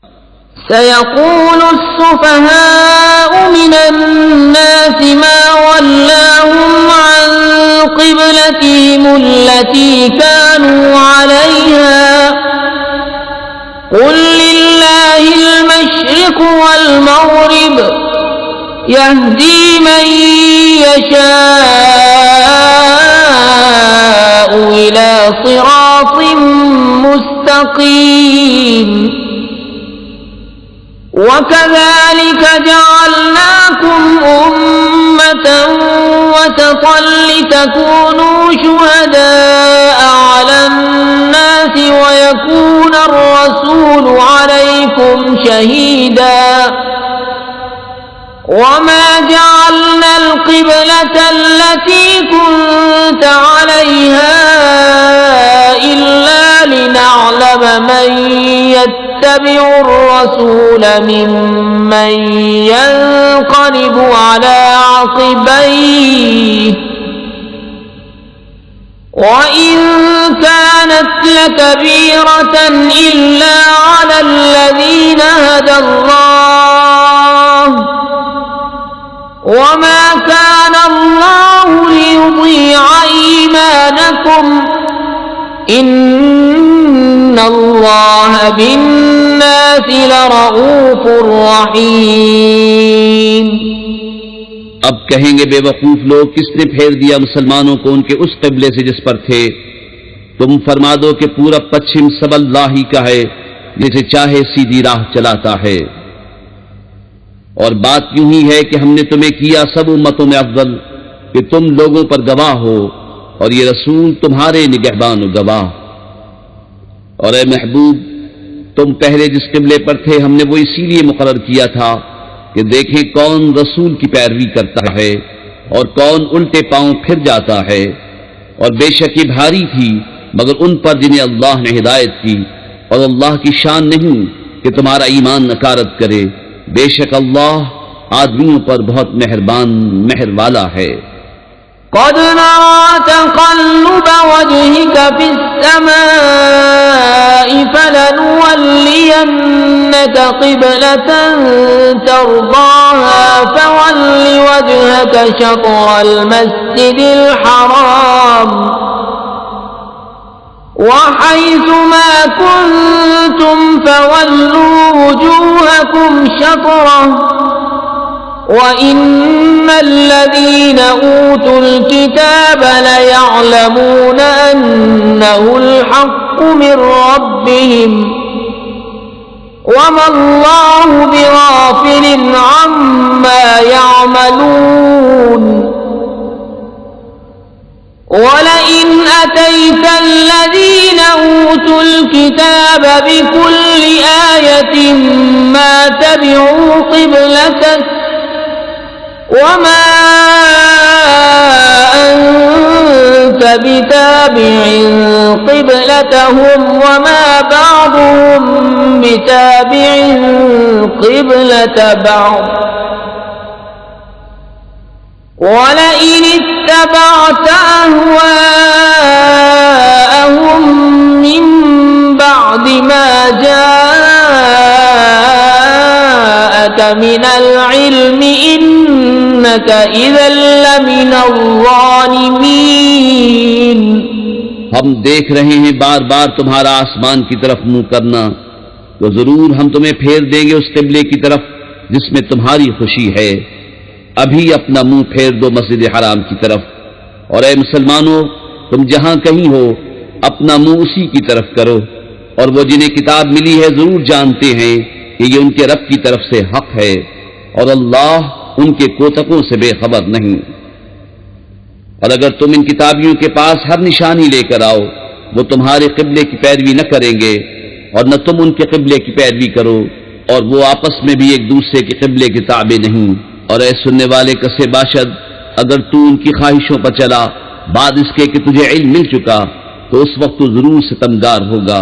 सयक़ूलु अस्सुफ़हाउ मिनन्नासि मा वल्लाहुम अन क़िब्लतिहिमुल्लती कानू अलैहा क़ुल लिल्लाहिल मशरिक़ु वल मग़रिब यहदी मन यशाअु इला सिरातिम मुस्तक़ीम वकज़ालिक जअलनाकुम उम्मतन वसतन लितकूनू शुहदाअ अलन्नासि वयकून अर्रसूलु अलैकुम शहीदा वमा जअलना अलक़िबलत अल्लती कुन्त अलैहा इल्ला लिनअलम मन यत्तबिउ अर्रसूल मिम्मन यन्क़लिबु अला अक़बैहि वइन कानत लकबीरतन इल्ला अला अल्लज़ीना हदल्लाह वमा कान अल्लाहु लियुज़ीअ ईमानकुम इन्नल्लाह बिन्नासि लरऊफ़ुर रहीम। अब कहेंगे बेवकूफ लोग, किसने फेर दिया मुसलमानों को उनके उस क़िबले से जिस पर थे? तुम फरमा दो कि पूरा पश्चिम सब अल्लाह ही का है, जिसे चाहे सीधी राह चलाता है। और बात यूं ही है कि हमने तुम्हें किया सब उम्मतों में अफजल कि तुम लोगों पर गवाह हो, और ये रसूल तुम्हारे निगहबान गवाह। और ए महबूब, तुम पहले जिस क़िबले पर थे हमने वो इसीलिए मुकर्रर किया था कि देखें कौन रसूल की पैरवी करता है और कौन उल्टे पांव फिर जाता है। और बेशक ये भारी थी मगर उन पर जिन्हें अल्लाह ने हिदायत की, और अल्लाह की शान नहीं कि तुम्हारा ईमान नकारत करे। बेशक अल्लाह आदमियों पर बहुत मेहरबान मेहर वाला है। क़द नरा तक़ल्लुब वजहिक फिस्समाइ फलनुवल्लियन्नक क़िबलतन तर्दाहा फवल्लि वजहक शत्रल मस्जिदिल हराम वहैसुमा कुन्तुम फवल्लू वुजूहकुम शत्रह वइन्नल्लज़ीन ऊतुल किताब लयअलमून अन्नहुल हक़्क़ु मिर रब्बिहिम वमल्लाहु बिगाफिलिन अम्मा यअमलून वलइन अतैतल्लज़ीन ऊतुल किताब बिकुल्लि आयतिन मा तबिउ क़िबलतक वमा अंत बिताबिइन क़िबलतहुम वमा बअदुहुम बिताबिइन क़िबलत बअद वलइन इत्तबअत अहवाअहुम मिन बअदि मा जाअक मिनल इल्मि इन्नक इज़न लमिनज़ ज़ालिमीन। हम देख रहे हैं बार बार तुम्हारा आसमान की तरफ मुंह करना, तो जरूर हम तुम्हें फेर देंगे उस क़िबले की तरफ जिसमें तुम्हारी खुशी है। अभी अपना मुंह फेर दो मस्जिद हराम की तरफ, और ए मुसलमानों, तुम जहां कहीं हो अपना मुंह उसी की तरफ करो। और वो जिन्हें किताब मिली है जरूर जानते हैं कि ये उनके रब की तरफ से हक है, और अल्लाह उनके कोतकों से बेखबर नहीं। और अगर तुम इन किताबियों के पास हर निशानी लेकर आओ, वो तुम्हारे क़िबले की पैरवी न करेंगे और न तुम उनके क़िबले की पैरवी करो, और वो आपस में भी एक दूसरे के क़िबले के ताबे नहीं। और ऐ सुनने वाले कसे बाशद, अगर तू उनकी ख्वाहिशों पर चला बाद इसके कि तुझे इल्म मिल चुका, तो उस वक्त तू जरूर सितमगार होगा।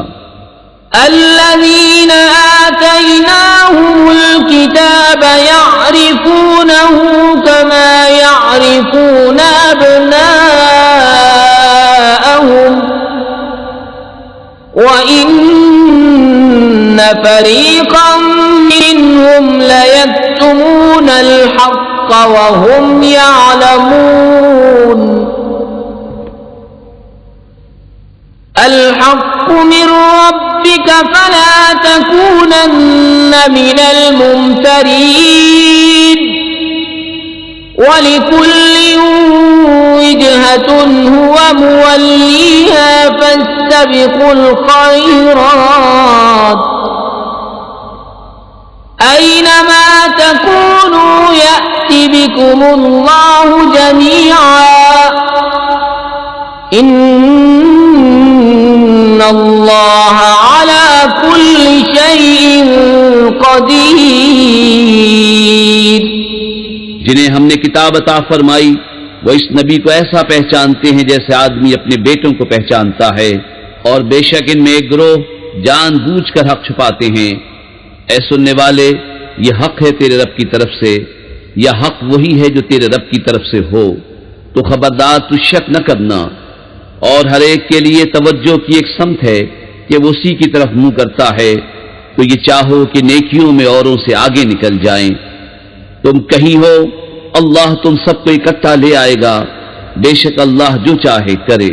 अल्लज़ीना आतैनाहुमुल किताब यअरिफूनहु कमा यअरिफून अब्नाअहुम व इन्न فريقا منهم ليكتمون الحق وهم يعلمون الحق من ربك فلا تكونن من الممترين ولكل وجهة هو موليها فاستبقوا الخيرات أينما تكونوا يأت بكم الله جميعا إن الله على كل شيء قدير। जिन्हें हमने किताब अता फरमाई वो इस नबी को ऐसा पहचानते हैं जैसे आदमी अपने बेटों को पहचानता है, और बेशक इनमें एक गिरोह जानबूझकर हक छुपाते हैं। ऐ सुनने वाले, ये हक है तेरे रब की तरफ से, या हक वही है जो तेरे रब की तरफ से हो, तो खबरदार तू शक न करना। और हर एक के लिए तवज्जो की एक समत है कि वो उसी की तरफ मुंह करता है, तो ये चाहो कि नेकियों में औरों से आगे निकल जाएं। तुम कहीं हो, अल्लाह तुम सबको इकट्ठा ले आएगा, बेशक अल्लाह जो चाहे करे।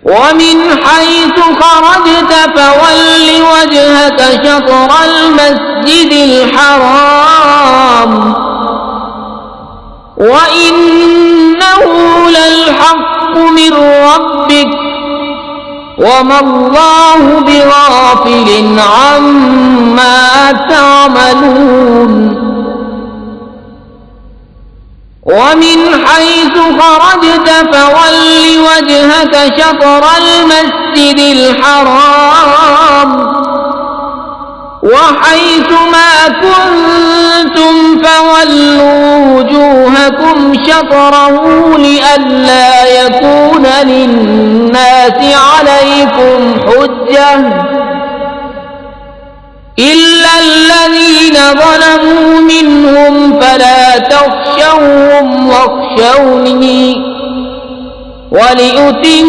ومن حيث خرجت فول وجهك شطر المسجد الحرام وإنه للحق من ربك وما الله بغافل عما تعملون ومن حيث خرجت فول وجهك شطر المسجد الحرام وحيث ما كنتم فولوا وجوهكم شطره لئلا يكون للناس عليكم حجة إلا الذين ظلموا منهم فلا تخشوهم واخشوني ولأتم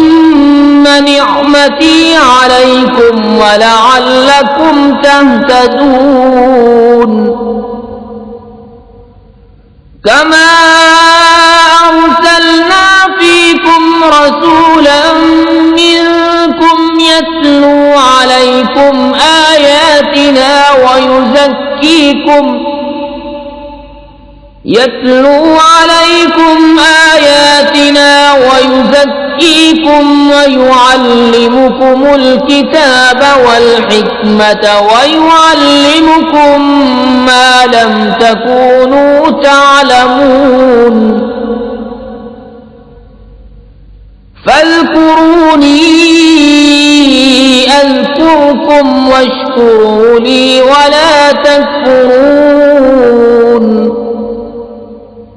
نعمتي عليكم ولعلكم تهتدون كما أرسلنا فيكم رسولا منكم يتلو عليكم آياتنا ويزكيكم ويعلمكم الكتاب والحكمة ويعلمكم ما لم تكونوا تعلمون فاذكروني أذكركم واشكروا لي ولا تكفرون।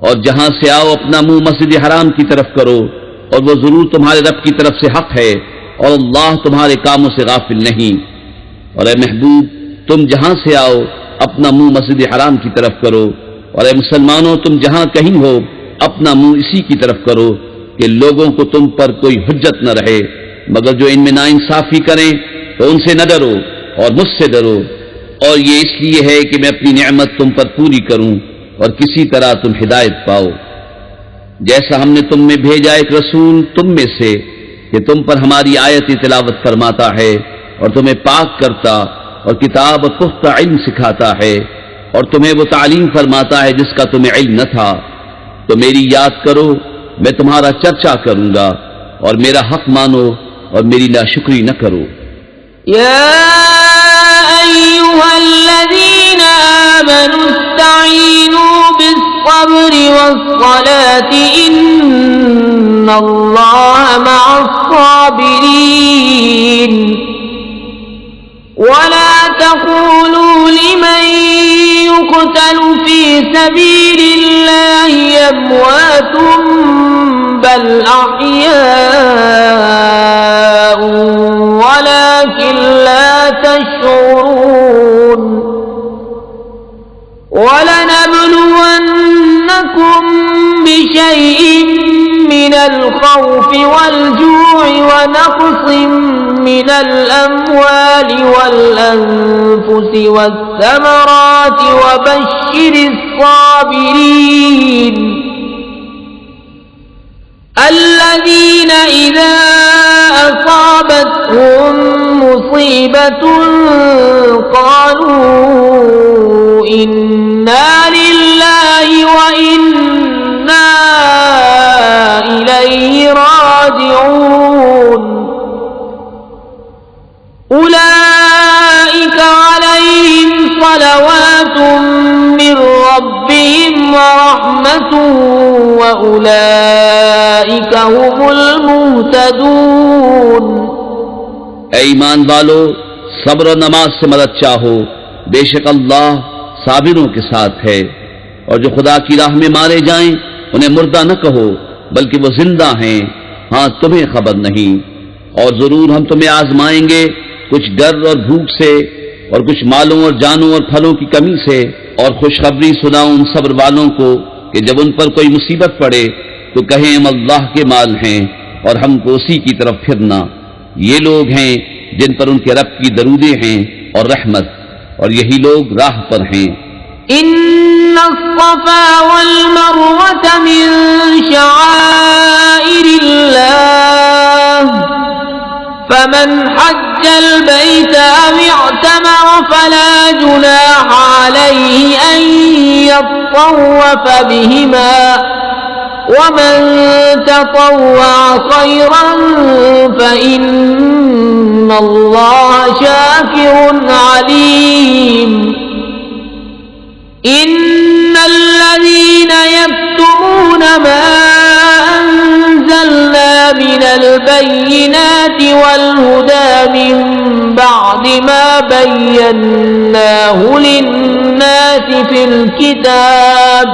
और जहां से आओ अपना मुंह मस्जिद हराम की तरफ करो, और वो जरूर तुम्हारे रब की तरफ से हक है, और अल्लाह तुम्हारे कामों से गाफिल नहीं। और ए महबूब, तुम जहां से आओ अपना मुंह मस्जिद हराम की तरफ करो, और ए मुसलमानों, तुम जहां कहीं हो अपना मुंह इसी की तरफ करो कि लोगों को तुम पर कोई हुज्जत न रहे, मगर जो इनमें नाइंसाफी करें तो उनसे न डरो और मुझसे डरो। और ये इसलिए है कि मैं अपनी नेमत तुम पर पूरी करूं और किसी तरह तुम हिदायत पाओ। जैसा हमने तुम में भेजा एक रसूल तुम में से कि तुम पर हमारी आयत तिलावत फरमाता है और तुम्हें पाक करता और किताब और पुख्ता इल्म सिखाता है और तुम्हें वो तालीम फरमाता है जिसका तुम्हें इल्म न था, तो मेरी याद करो, मैं तुम्हारा चर्चा करूंगा, और मेरा हक मानो और मेरी नाशुक्री न करो। या अय्युहल्लज़ीना आमनू इस्तईनू बिस्सब्रि वस्सलाति इन्नल्लाहा मअस्साबिरीन वला तक़ूलू लिमन युक़तलु फ़ी सबीलिल्लाहि अम्वातुम बल अह्याउ वलाकिन ला तशऊरून वलनब्लुवन्नकुम बिशैइन मिनल खौफि वल जू'i व नक़्सिन من الأموال والأنفس والثمرات وبشر الصابرين الذين إذا أصابتهم مصيبة قالوا إنا لله وإنا إليه راجعون أولئك عليهم صلوات من ربهم ورحمة وأولئك هم المهتدون। ऐ ईमान वालो, सब्र और नमाज से मदद चाहो, बेशक अल्लाह साबिरों के साथ है। और जो खुदा की राह में मारे जाएं उन्हें मुर्दा न कहो, बल्कि वो जिंदा हैं, हाँ तुम्हें खबर नहीं। और जरूर हम तुम्हें आजमाएंगे, कुछ डर और भूख से, और कुछ मालों और जानों और फलों की कमी से। और खुशखबरी सुनाओ उन सब्र वालों को कि जब उन पर कोई मुसीबत पड़े तो कहें हम अल्लाह के माल हैं और हमको उसी की तरफ फिरना। ये लोग हैं जिन पर उनके रब की दरूदे हैं और रहमत, और यही लोग राह पर हैं। इन्नस्सफ़ा वल मरवत मिन शआइरिल्लाह फमन हज्जल बैत अव इअतमर फला जुनाह अलैहि अन यत्तव्वफ़ बिहिमा वमन ततव्वअ खैरन फ़इन्नल्लाह शाकिरुन अलीम। इन्नल्लज़ीना यक्तुमूना मा अंज़लना मिनल बय्यिनाति वल हुदा मिन बअदि मा बय्यन्नाहु लिन्नासि फिल किताब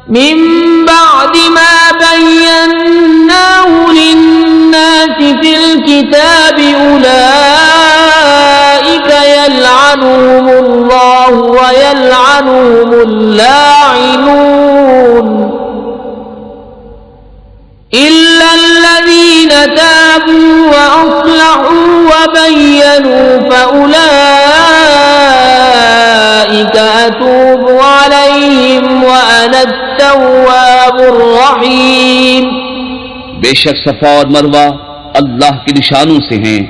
من بعد ما بيناه للناس في الكتاب أولئك يلعنهم الله ويلعنهم اللاعنون إلا الذين تابوا وأصلحوا وبينوا فأولئك أتوب عليهم وأنا التواب الرحيم। बेशक सफा और मरवा अल्लाह के निशानों से हैं,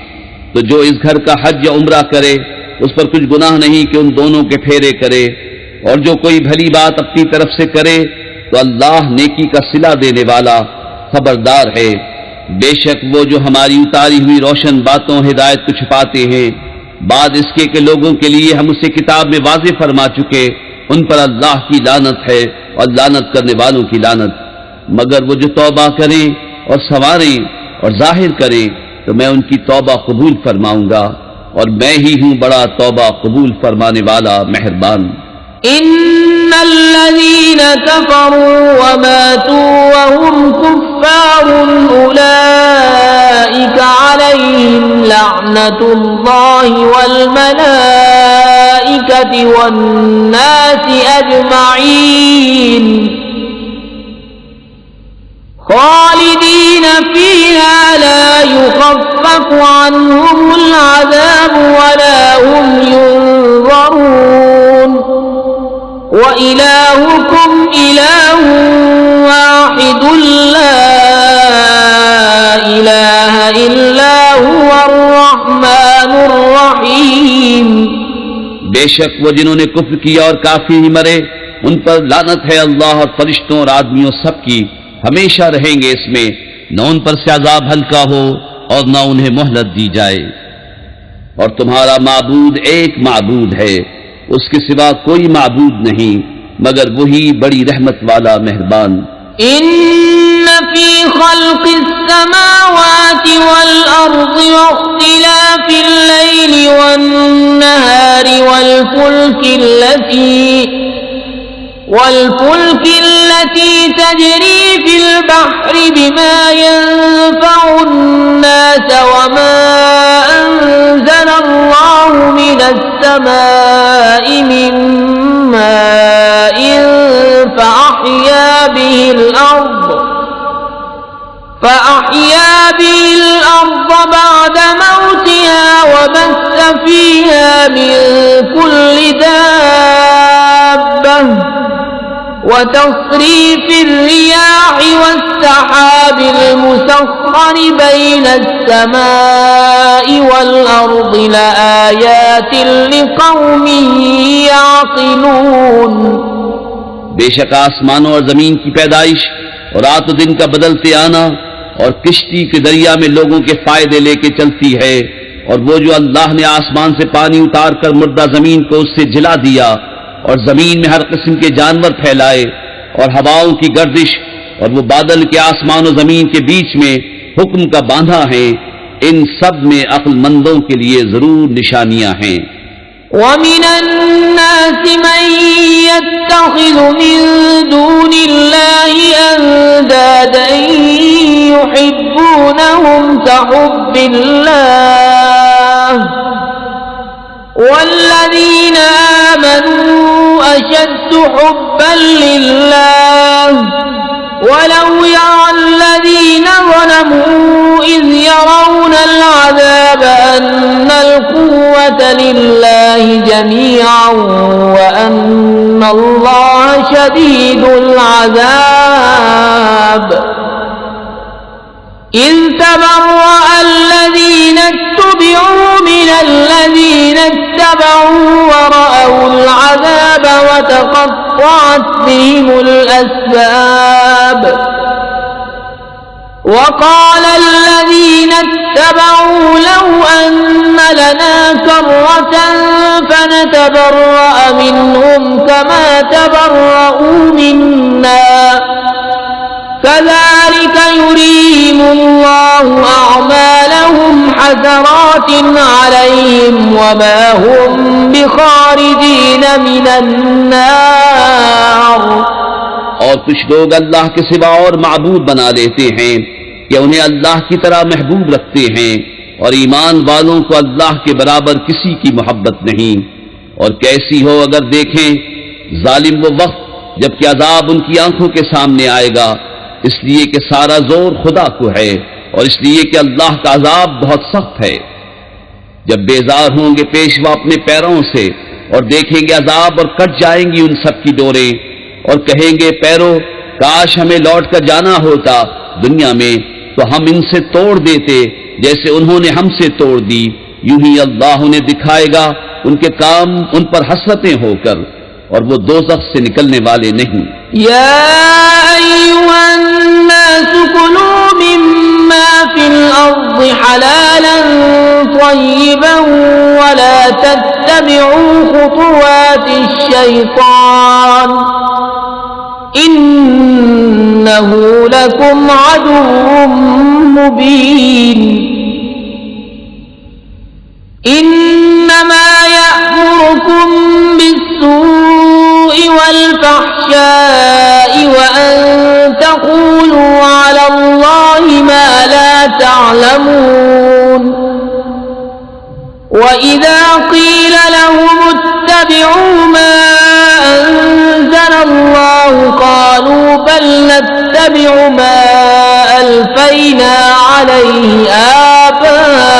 तो जो इस घर का हज या उम्रा करे उस पर कुछ गुनाह नहीं कि उन दोनों के फेरे करे। और जो कोई भली बात अपनी तरफ से करे तो अल्लाह नेकी का सिला देने वाला खबरदार है। बेशक वो जो हमारी उतारी हुई रोशन बातों हिदायत को छुपाते हैं, बाद इसके के लोगों के लिए हम उसे किताब में वाज़ेह फरमा चुके, उन पर अल्लाह की लानत है और लानत करने वालों की लानत। मगर वो जो तौबा करें और संवारें और जाहिर करें तो मैं उनकी तौबा कबूल फरमाऊंगा, और मैं ही हूँ बड़ा तौबा कबूल फरमाने वाला मेहरबान। इन्नल्लज़ीना कफ़रू व मातू व हुम कुफ़्फ़ारुन उलाइका अलैहिम लअनतुल्लाहि वल मलाइकति वन नासि अजमईन खालिदीन फीहा ला युख़फ़फ़ु अन्हुमुल अज़ाब वला हुम युनज़रून व इलाहुकुम इलाहुन वाहिदुन ला इलाहा इल्ला हुवर रहमानुर रहीम। बेशक वो जिन्होंने कुफ्र किया और काफी ही मरे, उन पर लानत है अल्लाह और फरिश्तों और आदमियों सब की, हमेशा रहेंगे इसमें, न उन पर से अज़ाब हल्का हो और न उन्हें मोहलत दी जाए। और तुम्हारा माबूद एक माबूद है, उसके सिवा कोई माबूद नहीं मगर वही बड़ी रहमत वाला मेहरबान। इन्न फी खल्क़िस समावाति वल अर्ज़ि वख्तिलाफिल लैलि वन नहारि वल फुल्कि التي تجري في البحر بما ينفع الناس وما أنزل الله من السماء من ماء فأحيا به الأرض الأرض بعد موتها وبث فيها من كل دابة وتصريف الرياح والسحاب المسخر بين السماء والأرض لآيات لقوم يعقلون। बेशक आसमानों और जमीन की पैदाइश और रात और दिन का बदलते आना और किश्ती के दरिया में लोगों के फायदे लेके चलती है, और वो जो अल्लाह ने आसमान से पानी उतार कर मुर्दा जमीन को उससे जिला दिया और जमीन में हर किस्म के जानवर फैलाए और हवाओं की गर्दिश और वो बादल के आसमान और जमीन के बीच में हुक्म का बांधा है, इन सब में अक्लमंदों के लिए जरूर निशानियां हैं। وَمِنَ النَّاسِ مَن يَتَّخِذُ مِن دُونِ اللَّهِ أَندَادًا يُحِبُّونَهُمْ كَحُبِّ اللَّهِ وَالَّذِينَ آمَنُوا أَشَدُّ حُبًّا لِلَّهِ وَلَوْ يَرَى الَّذِينَ ظَلَمُوا إِذْ يَرَوْنَ الْعَذَابَ أَنَّ الْقُوَّةَ لِلَّهِ جَمِيعًا وَأَنَّ اللَّهَ شَدِيدُ الْعَذَابِ إِذْ تَبَرَّأَ الَّذِينَ اتُّبِعُوا مِنَ الَّذِينَ اتَّبَعُوا وَرَأَوُا الْعَذَابَ وَتَقَطَّعَتْ بِهِمُ الْأَسْبَابُ وَقَالَ الَّذِينَ اتَّبَعُوا لَوْ أَنَّ لَنَا كَرَّةً فَنَتَبَرَّأَ مِنْهُمْ كَمَا تَبَرَّؤُوا مِنَّا كَذَلِكَ يُرِيهِمُ اللَّهُ أَعْمَالَهُمْ حَسَرَاتٍ عَلَيْهِمْ وَمَا هُمْ بِخَارِجِينَ مِنَ النَّارِ। और कुछ लोग अल्लाह के सिवा और माबूद बना लेते हैं कि उन्हें अल्लाह की तरह महबूब रखते हैं, और ईमान वालों को अल्लाह के बराबर किसी की मोहब्बत नहीं। और कैसी हो अगर देखें जालिम वो वक्त जबकि अजाब उनकी आंखों के सामने आएगा, इसलिए कि सारा जोर खुदा को है और इसलिए कि अल्लाह का अजाब बहुत सख्त है। जब बेजार होंगे पेशवा अपने पैरों से और देखेंगे अजाब और कट जाएंगी उन सब की डोरें, और कहेंगे पैरों काश हमें लौट कर जाना होता दुनिया में तो हम इनसे तोड़ देते जैसे उन्होंने हमसे तोड़ दी। यूं ही अल्लाह उन्हें दिखाएगा उनके काम उन पर हसरतें होकर, और वो दोज़ख से निकलने वाले नहीं। या अय्युहन नास कुलू मिम्मा फिल अर्दि हलालन तय्यिबन वला तत्तबिउ खुतुवातिश शैतान इन्नहु लकुम अदुव्वुम मुबीन। इन्नमा यअमुरुकुम बिस्सूइ वल्फहशाइ वअन तक़ूलू अला अल्लाहि मा ला तअलमून। वइज़ा क़ील लहुम इत्तबिउ मा أنزل الله قالوا بل نتبع ما ألفينا عليه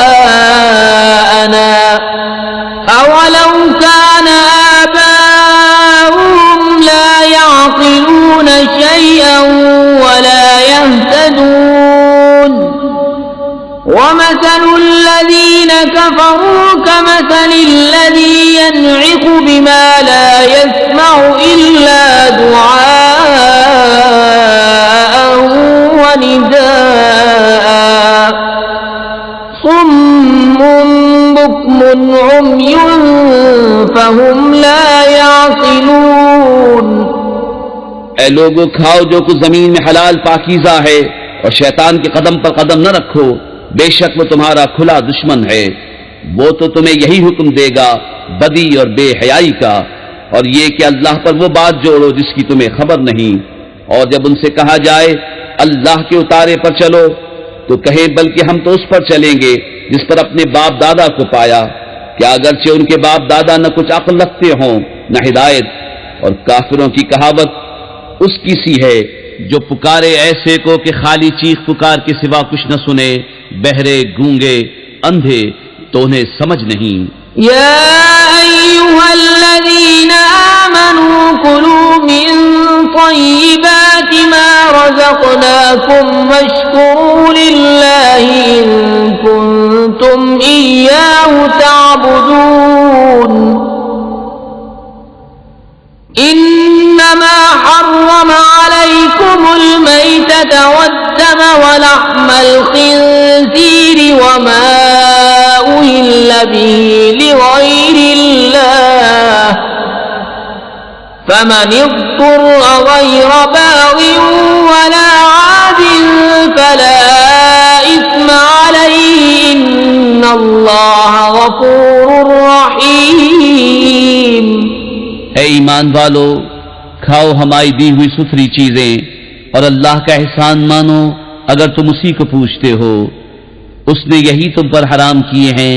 آباءنا أولو كان آباؤهم لا يعقلون شيئا ولا يهتدون ومثل الذين كفروا كمثل الذي ينعق بما لا يسمع إلا دعاء ونداء صم بكم عمي فهم لا يعقلون। ऐ लोगों खाओ जो कुछ जमीन में हलाल पाकीज़ा है और शैतान के कदम पर कदम न रखो, बेशक वो तुम्हारा खुला दुश्मन है। वो तो तुम्हें यही हुक्म देगा बदी और बेहयाई का, और ये कि अल्लाह पर वो बात जोड़ो जिसकी तुम्हें खबर नहीं। और जब उनसे कहा जाए अल्लाह के उतारे पर चलो तो कहें बल्कि हम तो उस पर चलेंगे जिस पर अपने बाप दादा को पाया, क्या अगरचे उनके बाप दादा न कुछ अक्ल रखते हों न हिदायत। और काफिरों की कहावत उसकी सी है जो पुकारे ऐसे को कि खाली चीख पुकार के सिवा कुछ न सुने, बहरे, गूंगे, अंधे, तो उन्हें समझ नहीं। या अय्युहल्लज़ीना आमनू कुलू मिन तय्यिबाति मा रज़क़नाकुम वश्कुरू लिल्लाहि इन कुंतुम इय्याहु तअबुदून। इन्नमा हर्रम अलैकुमुल मैतत वद्दम वलहमल खिंज़ीर वमा उहिल्ल बिहि लिगैरिल्लाह फमन इज़्तुर्र गैर बाग़िन वला आदिन फला इस्म अलैहि इन्नल्लाह गफूरुर रहीम। है ईमान वालो, खाओ हमारी दी हुई सुथरी चीजें और अल्लाह का एहसान मानो अगर तुम उसी को पूछते हो। उसने यही तुम पर हराम किए हैं,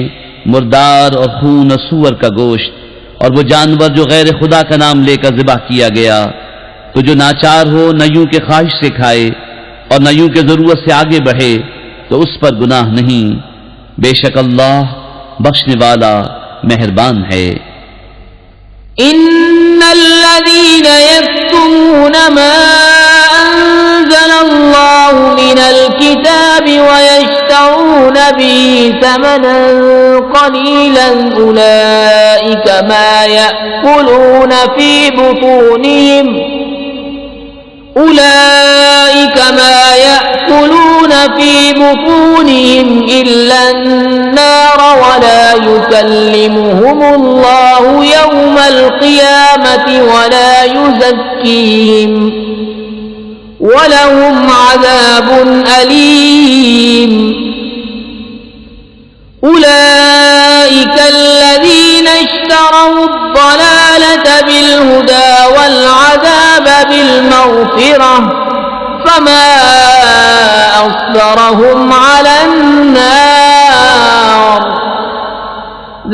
मुर्दार और खून और सूअर का गोश्त और वो जानवर जो गैर खुदा का नाम लेकर ज़िबा किया गया। तो जो नाचार हो न यूं के ख्वाहिश से खाए और न यूं के जरूरत से आगे बढ़े तो उस पर गुनाह नहीं। बेशक अल्लाह बख्शने वाला मेहरबान है। इन्नल्लज़ीना यक्तुमूना मा अंज़लल्लाहु मिनल किताबि व यश्तरूना बिही समनन क़लीलन उलाइका मा यअकुलूना फी बुतूनिहिम इल्ला अन्नार वला युकल्लिमुहुमुल्लाहु यौमल क़ियामति वला युज़क्कीहिम वलहुम अज़ाबुन अलीम। उलाइका अल्लज़ीना इश्तरौ अद-दलालत बिल-हुदा वल-अज़ाब बिल-मग़फ़िरह फमा अस्बरहुम अलन्नार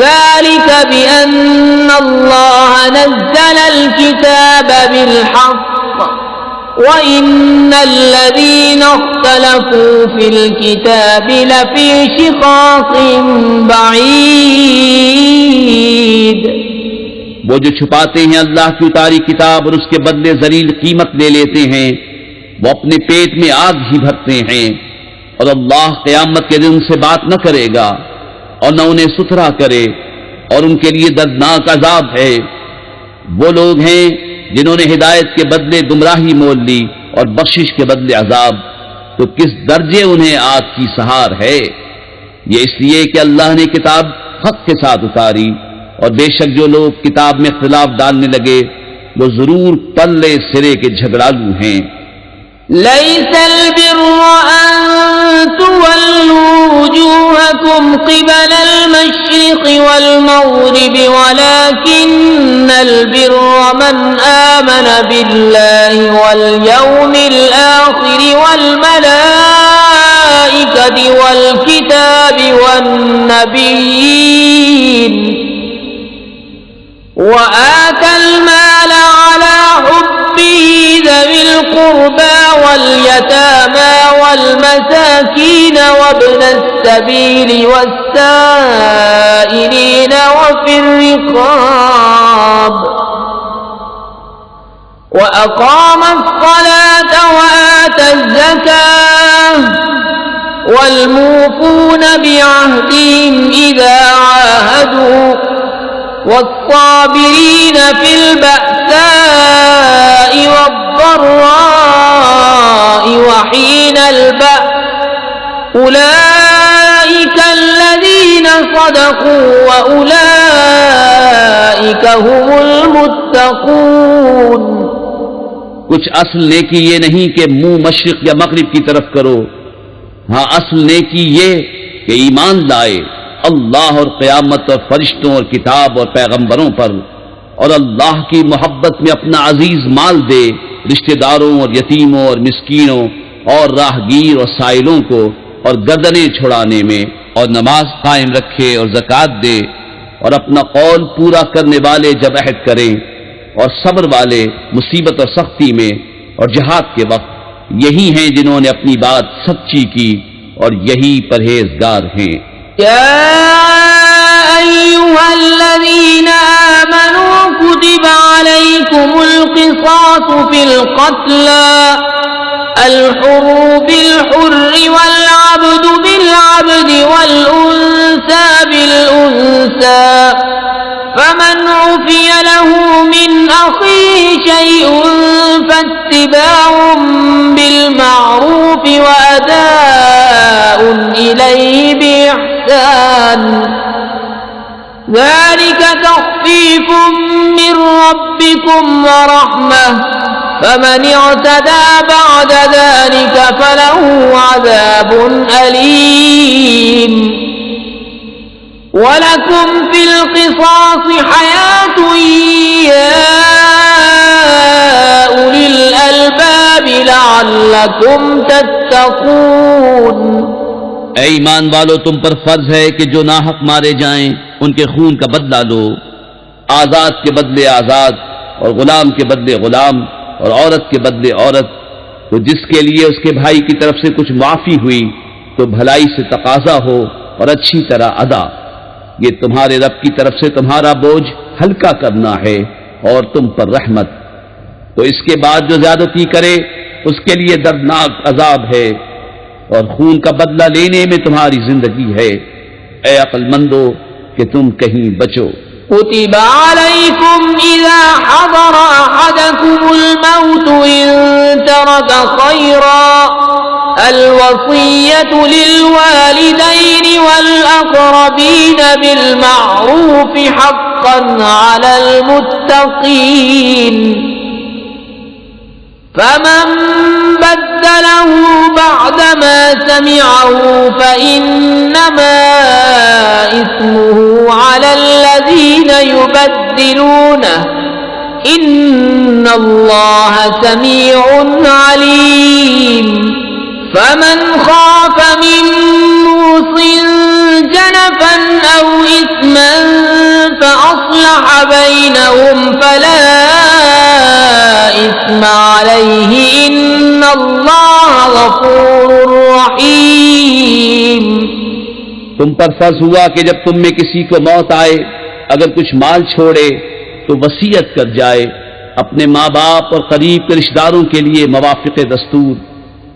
ज़ालिका बिअन्नल्लाह नज़्ज़लल किताब बिल-हक़्क़ व इन्नल्लज़ीना इख्तलफ़ू फ़िल किताबि लफ़ी शिक़ाक़िन बഈद। वो जो छुपाते हैं अल्लाह की उतारी किताब और उसके बदले जलील कीमत ले लेते हैं, वो अपने पेट में आग ही भरते हैं और अल्लाह क़यामत के दिन उनसे बात न करेगा और न उन्हें सुथरा करे और उनके लिए दर्दनाक अजाब है। वो लोग हैं जिन्होंने हिदायत के बदले गुमराही मोल ली और बख्शिश के बदले अजाब, तो किस दर्जे उन्हें आग की सहार है। ये इसलिए कि अल्लाह ने किताब हक के साथ उतारी और बेशक जो लोग किताब में इख्तिलाफ डालने लगे वो जरूर पल्ले सिरे के झगड़ालू हैं। लैसल बिर्र अन तुवल्लू वुजूहकुम क़िबलल मशरिक़ि वल मग़रिबि वलाकिन्नल बिर्र मन आमन बिल्लाहि वल यौमिल आख़िरि वल मलाइकति वल किताबि वन नबिय्यीन व आतल माल अला हुब्बिही ذوي القربى واليتامى والمساكين وابن السبيل والسائلين وفي الرقاب وأقام الصلاة وآتى الزكاة والموفون بعهدهم إذا عاهدوا والصابرين في البأساء والضراء وحين البأس أولئك الذين صدقوا وأولئك هم المتقون। कुछ असल नेकी ये नहीं कि मुंह मशरिक या मगरिब की तरफ करो। हाँ, असल नेकी ये कि ईमान लाए अल्लाह और क़यामत और फरिश्तों और किताब और पैगंबरों पर और अल्लाह की मोहब्बत में अपना अजीज माल दे रिश्तेदारों और यतीमों और मिस्कीनों और राहगीर और साइलों को और गर्दनें छुड़ाने में और नमाज कायम रखे और ज़कात दे और अपना कौल पूरा करने वाले जब अहद करें और सब्र वाले मुसीबत और सख्ती में और जिहाद के वक्त यही हैं जिन्होंने अपनी बात सच्ची की और यही परहेजगार हैं। या अय्युहल्लज़ीना आमनू कुतिबा अलैकुमुल क़िसासु फिल क़त्ला अल-हुर्रु बिल-हुर्रि वल-अब्दु बिल-अब्दि वल-उन्सा बिल-उन्सा फमन उफ़िय लहू मिन अख़ीहि शैउन फत्तिबाउन बिल-मअरूफ़ व अदाउन इलैहि बिइहसान ज़ालिका तख़फ़ीफ़ुम मिन रब्बिकुम व रहमह फमन इअतदा बअद ज़ालिका फलहु अज़ाबुन अलीम वलकुम फिल क़िसास हयातुन या उलिल अलबाब लअल्लकुम तत्तक़ून। ऐ ईमान वालो, तुम पर फर्ज है कि जो नाहक मारे जाएं उनके खून का बदला लो, आजाद के बदले आजाद और गुलाम के बदले गुलाम और औरत के बदले औरत। तो जिसके लिए उसके भाई की तरफ से कुछ माफी हुई तो भलाई से तकाजा हो और अच्छी तरह अदा। ये तुम्हारे रब की तरफ से तुम्हारा बोझ हल्का करना है और तुम पर रहमत। तो इसके बाद जो ज्यादती करे उसके लिए दर्दनाक अजाब है और खून का बदला लेने में तुम्हारी जिंदगी है। ऐ अक्लमंदो कि तुम कहीं बचो। कुतिबा अलैकुम इज़ा हज़र अहदकुमुल मौत इन तरक खैरा अल-वसिय्यतु लिल-वालिदैन वल-अक़रबीन बिल-मअरूफ़ हक़्क़न अलल मुत्तक़ीन फमन बद्दलहु बअदमा समिअहु फइन्नमा इस्मुहु अलल्लज़ीना युबद्दिलूनहु इन्नल्लाह समीउन अलीम। फमन खाफ मिन मूसिन जनफन औ इस्मन फअस्लह बैनहुम फला इस्म अलैहि इन्नल्लाह गफूरुर रहीम। तुम पर फर्ज हुआ कि जब तुम में किसी को मौत आए, अगर कुछ माल छोड़े तो वसीयत कर जाए अपने माँ बाप और करीब के रिश्तेदारों के लिए मवाफ़िक़े दस्तूर।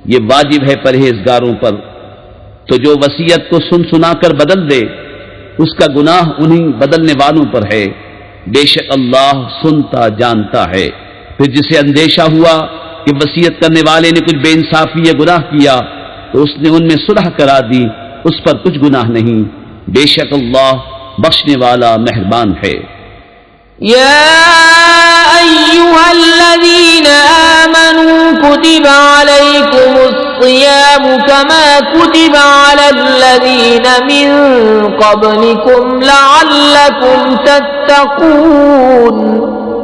ये वाजिब है परहेजगारों पर। तो जो वसीयत को सुन सुनाकर बदल दे उसका गुनाह उन्हीं बदलने वालों पर है। बेशक अल्लाह सुनता जानता है। फिर जिसे अंदेशा हुआ कि वसीयत करने वाले ने कुछ बेइंसाफी या गुनाह किया तो उसने उनमें सुलह करा दी, उस पर कुछ गुनाह नहीं। बेशक अल्लाह बख्शने वाला मेहरबान है। या अय्युहल्लज़ीना आमनू कुतिबा अलैकुमुस्सियामु कमा कुतिबा अलल्लज़ीना मिन क़ब्लिकुम लअल्लकुम तत्तक़ून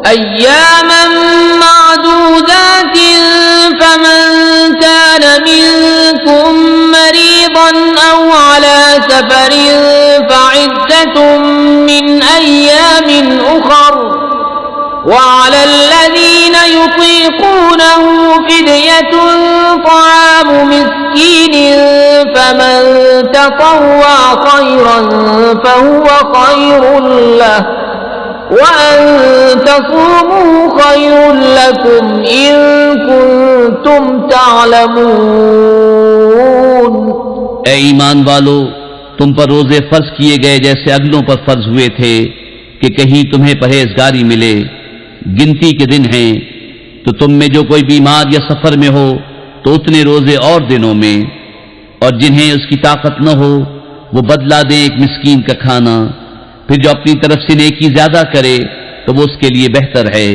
अय्यामन मअदूदातिन फमन कान मिनकुम मरीदन औ अला सफरिन फइद्दतुम मिन अय्यामिन उखर वअला الذين يطيقونه فدية طعام مسكين فمن تطوع خيرا فهو خير له وأن تصوموا خير لكم إن كنتم تعلمون। ऐ ईमान वालो, तुम पर रोजे फर्ज किए गए जैसे अगलों पर फर्ज हुए थे कि कहीं तुम्हें परहेजगारी मिले। गिनती के दिन हैं तो तुम में जो कोई बीमार या सफर में हो तो उतने रोजे और दिनों में, और जिन्हें उसकी ताकत न हो वो बदला दें एक मिस्कीन का खाना। फिर जो अपनी तरफ से नेकी ज्यादा करे तो वो उसके लिए बेहतर है,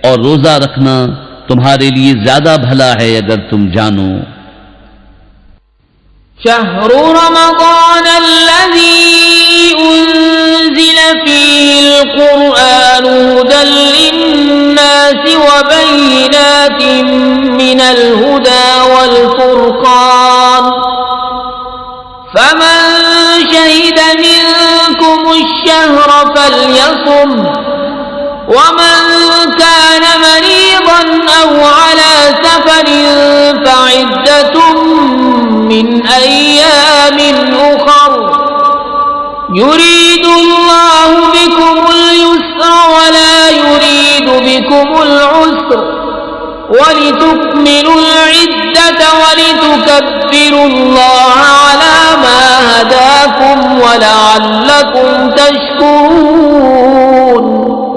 और रोजा रखना तुम्हारे लिए ज्यादा भला है अगर तुम जानो। शहरु रमज़ान अल्लज़ी उन्ज़िल फ़ीहिल क़ुरआन हुदल लिन्नासि व बय्यिनातिन मिनल हुदा वल फ़ुरक़ान फमन शहिद मिनकुमुश-शहर फ़ल्यसुम वमन कान मरीज़न औ अला सफ़र فعدة من أيام أخر يريد الله بكم اليسر ولا يريد بكم العسر ولتكملوا العدة ولتكبروا الله على ما هداكم ولعلكم تشكرون।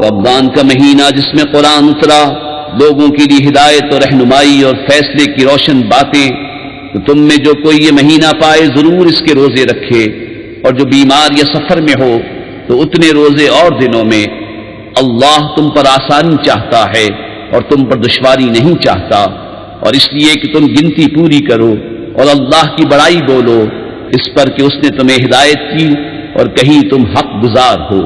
रमजान का महीना जिसमें कुरान उतरा, लोगों के लिए हिदायत और रहनुमाई और फैसले की रोशन बातें, तो तुम में जो कोई ये महीना पाए जरूर इसके रोजे रखे, और जो बीमार या सफर में हो तो उतने रोजे और दिनों में। अल्लाह तुम पर आसानी चाहता है और तुम पर दुश्वारी नहीं चाहता, और इसलिए कि तुम गिनती पूरी करो और अल्लाह की बड़ाई बोलो इस पर कि उसने तुम्हें हिदायत की और कहीं तुम हक गुजार हो।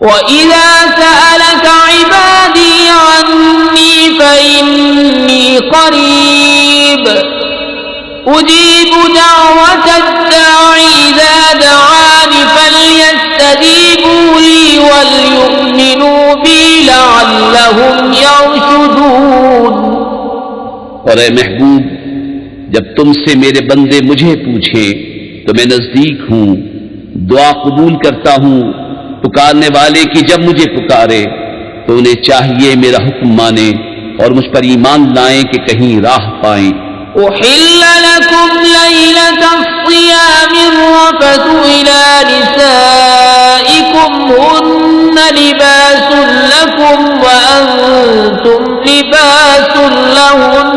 وَإِذَا سَأَلَكَ عِبَادِي عَنِّي فَإِنِّي قَرِيبٌ أُجِيبُ دَعْوَةَ الدَّاعِ إِذَا دَعَانِ فَلْيَسْتَجِيبُوا لِي وَلْيُؤْمِنُوا بِي لَعَلَّهُمْ يَرْشُدُونَ। और ए महबूब, जब तुमसे मेरे बंदे मुझे पूछें तो मैं नजदीक हूं, दुआ कबूल करता हूं पुकारने वाले की जब मुझे पुकारे, तो उन्हें चाहिए मेरा हुक्म माने और मुझ पर ईमान लाएं कि कहीं राह पाएं। أحل لكم ليلة الصيام الرفث إلى نسائكم هن لباس لكم وأنتم لباس لهن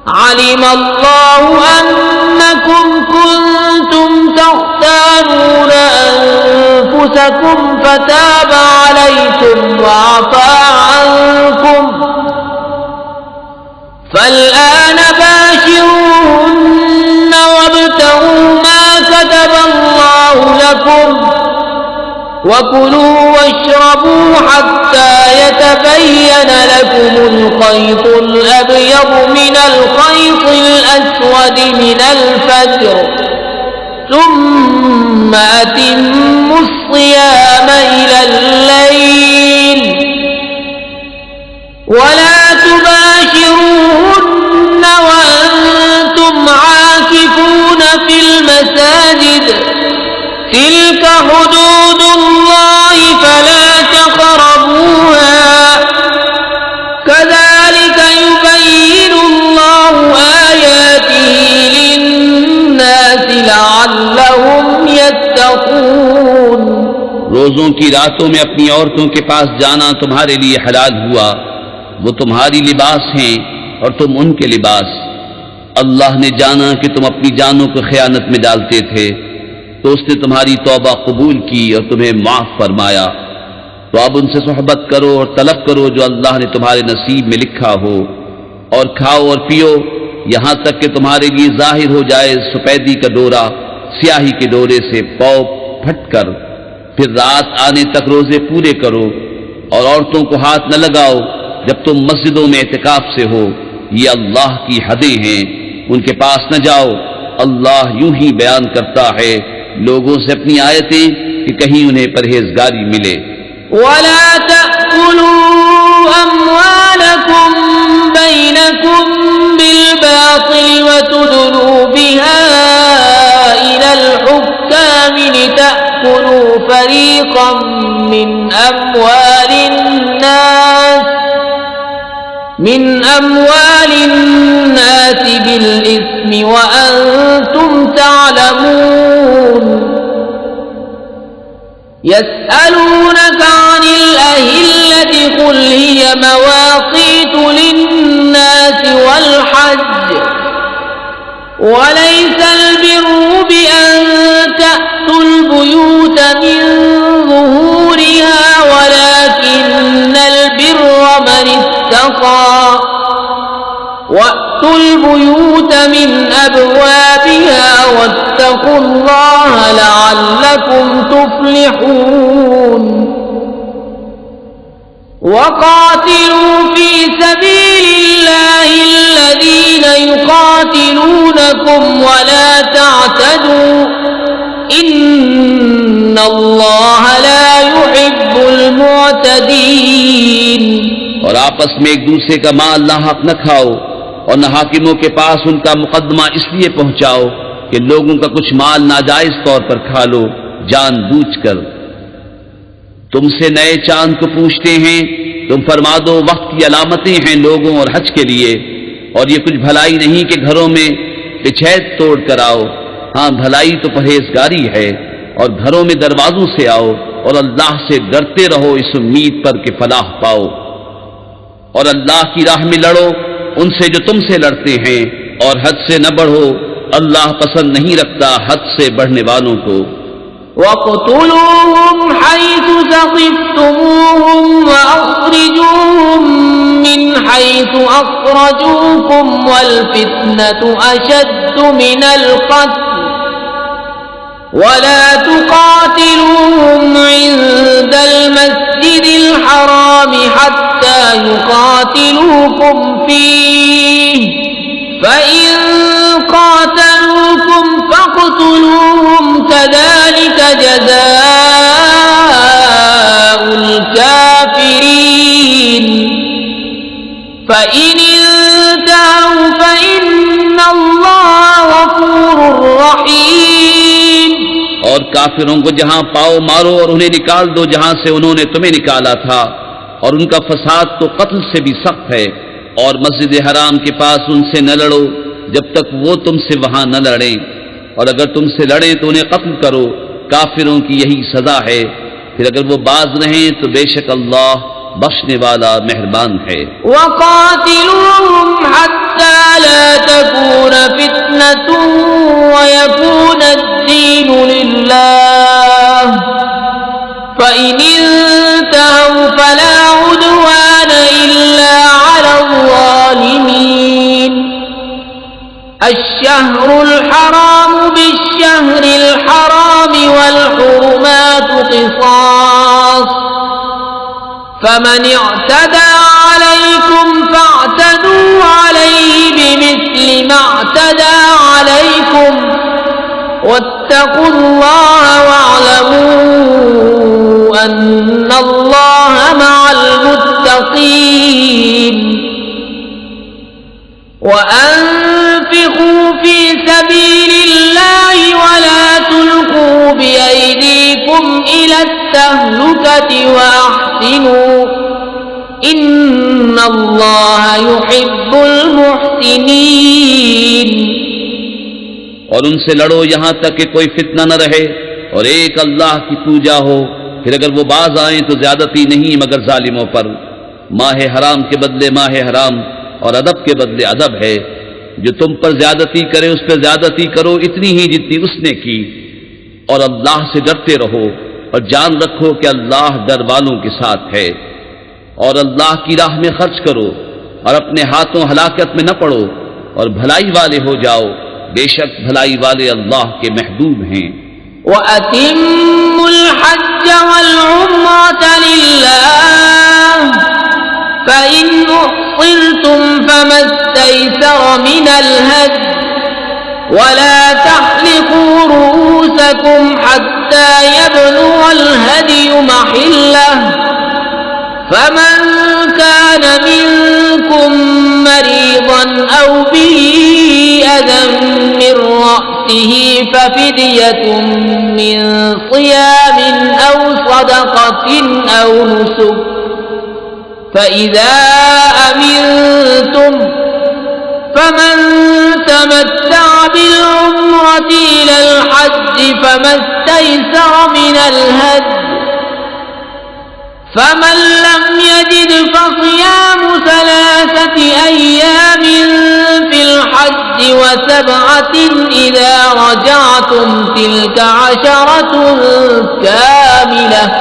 علم الله أنكم كنتم تختانون أنفسكم فتاب عليكم وعفى عنكم فالآن باشروهن وابتغوا ما كتب الله لكم وكلوا واشربوا حتى يتبين لكم الخيط الأبيض من الخيط الأسود من الفجر ثم أتموا الصيام إلى الليل ولا تباشروهن وأنتم عاكفون في المساجد تلك حدود الله فلا تقربوها كذلك يبين الله آياته للناس لعلهم يتقون। रोजों की रातों में अपनी औरतों के पास जाना तुम्हारे लिए हलाल हुआ, वो तुम्हारी लिबास हैं और तुम उनके लिबास। अल्लाह ने जाना कि तुम अपनी जानों को खयानत में डालते थे, तो उसने तुम्हारी तौबा कबूल की और तुम्हें माफ फरमाया। तो अब उनसे सोहबत करो और तलब करो जो अल्लाह ने तुम्हारे नसीब में लिखा हो, और खाओ और पियो यहां तक कि तुम्हारे लिए जाहिर हो जाए सफेदी का डोरा स्याही के डोरे से पौ फटकर। फिर रात आने तक रोजे पूरे करो और औरतों को हाथ न लगाओ जब तुम मस्जिदों में एतिकाफ से हो। ये अल्लाह की हदें हैं, उनके पास न जाओ। अल्लाह यूं ही बयान करता है लोगों से अपनी आयतें कि कहीं उन्हें परहेजगारी मिले। वला तअकुलू अम्वालकुम बैनकुम बिलबातिल वतुदलू बिहा इलल हुक्काम लितअकुलू फरीक़न मिन अम्वालिन्नास बिलइस्मि वअन्तुम तालमून। يسألونك عن الأهلة قل هي مواقيت للناس والحج وليس البر بأن تأتوا البيوت من ظهورها ولكن البر من اتقى وأتوا البيوت من أبوابها واتقوا الله لعلكم تفلحون। وقاتلوا في سبيل الله الذين يقاتلونكم ولا تعتدوا إن الله لا يحب المعتدين। और आपस में एक दूसरे का माल नाहक न खाओ और न हाकिमों के पास उनका मुकदमा इसलिए पहुंचाओ कि लोगों का कुछ माल नाजायज तौर पर खा लो जानबूझकर। तुमसे नए चांद को पूछते हैं, तुम फरमा दो वक्त की अलामतें हैं लोगों और हज के लिए, और ये कुछ भलाई नहीं कि घरों में पिछैत तोड़ कर आओ। हाँ, भलाई तो परहेजगारी है, और घरों में दरवाजों से आओ और अल्लाह से डरते रहो इस उम्मीद पर कि फलाह पाओ। और अल्लाह की राह में लड़ो उनसे जो तुमसे लड़ते हैं, और हद से न बढ़ो, अल्लाह पसंद नहीं रखता हद से बढ़ने वालों को। वक़्तुलूहुम हैसु सक़िफ्तुमूहुम वअख़रिजूहुम मिन हैसु अख़रजूकुम वल्फ़ित्नतु अशद्दु मिनल क़त्ल वला तुक़ातिलूहुम इन्दल मस्जिदिल हराम हत्ता युक़ातिलूकुम फ़ीहि फ़इन क़ातलूकुम फ़क़्तुलूहुम कज़ालिक जज़ाउल काफ़िरीन फ़इन इंतहू फ़इन्नल्लाह गफ़ूरुर रहीम। और काफिरों को जहां पाओ मारो और उन्हें निकाल दो जहां से उन्होंने तुम्हें निकाला था, और उनका फसाद तो कत्ल से भी सख्त है। और मस्जिद हराम के पास उनसे न लड़ो जब तक वो तुमसे वहां न लड़ें, और अगर तुमसे लड़ें तो उन्हें कत्ल करो। काफिरों की यही सजा है। फिर अगर वो बाज रहें तो बेशक अल्लाह बख्शने वाला मेहरबान है। वक़ातिलूहुम हत्ता ला तकून फित्नतुन वयकून अद्दीनु लिल्लाह फ़इन इंतहू फला उद्वान इल्ला अलल ज़ालिमीन। अश्शहरुल हराम बिश्शहरिल हराम वल हुरुमातु क़िसास फमन इअ्तदा अलैकुम फ़अ्तदू अलैहि बिमिस्लि मा अ'तदा अलैकुम वत्तक़ुल्लाह वअलमू अन्नल्लाह मअल मुत्तक़ीन। वअन्फ़िक़ू फ़ी सबीलिल्लाहि वला तुल्क़ू बिअयदीकुम इलत्तहलुकति वअहसिनू इन्नल्लाह युहिब्बुल मुहसिनीन। और उनसे लड़ो यहां तक कि कोई फितना न रहे और एक अल्लाह की पूजा हो। फिर अगर वो बाज आए तो ज्यादती नहीं मगर जालिमों पर। माह हराम के बदले माह हराम और अदब के बदले अदब है। जो तुम पर ज्यादती करे उस पर ज्यादती करो इतनी ही जितनी उसने की, और अल्लाह से डरते रहो और जान रखो कि अल्लाह डर वालों के साथ है। और अल्लाह की राह में खर्च करो और अपने हाथों हलाकत में न पड़ो और भलाई वाले हो जाओ। बेशक भलाई वाले अल्लाह के महबूब हैं। वअतिम्मुल हज्ज वल उम्रत लिल्लाह फ़इन उहसिरतुम फमस्तैसर मिनल हज वला तहलिकू रूसकुम हत्ता यबलुगल हदियु महिल्लह फमन कान मिनकुम मरीज़न औ बिही अज़न मिन रअसिही फफ़िद्यतुन मिन सियामिन औ सदक़तिन औ नुसुक फ़इज़ा अमिनतुम फमन तमत्तअ बिल-उम्रति इलल हज्ज फमस्तैसर मिनल हद्य फमन लम यजिद फसियाम सलासति अय्यामिन फिल हज्ज वसबअतिन इज़ा रजअतुम तिल्क अशरतुन कामिलह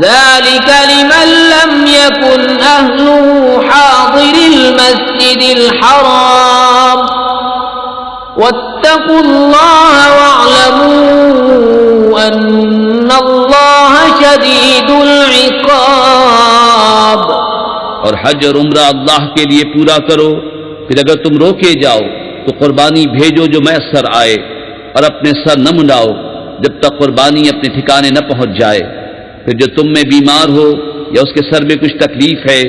ذلك لمن لم يكن أهله حاضر المسجد الحرام واتقوا الله واعلموا أن الله شديد العقاب। और हज और उम्रा अल्लाह के लिए पूरा करो। फिर अगर तुम रोके जाओ तो कुर्बानी भेजो जो मैसर आए, और अपने सर न मुंडाओ जब तक कुर्बानी अपने ठिकाने न पहुंच जाए। फिर जो तुम में बीमार हो या उसके सर में कुछ तकलीफ है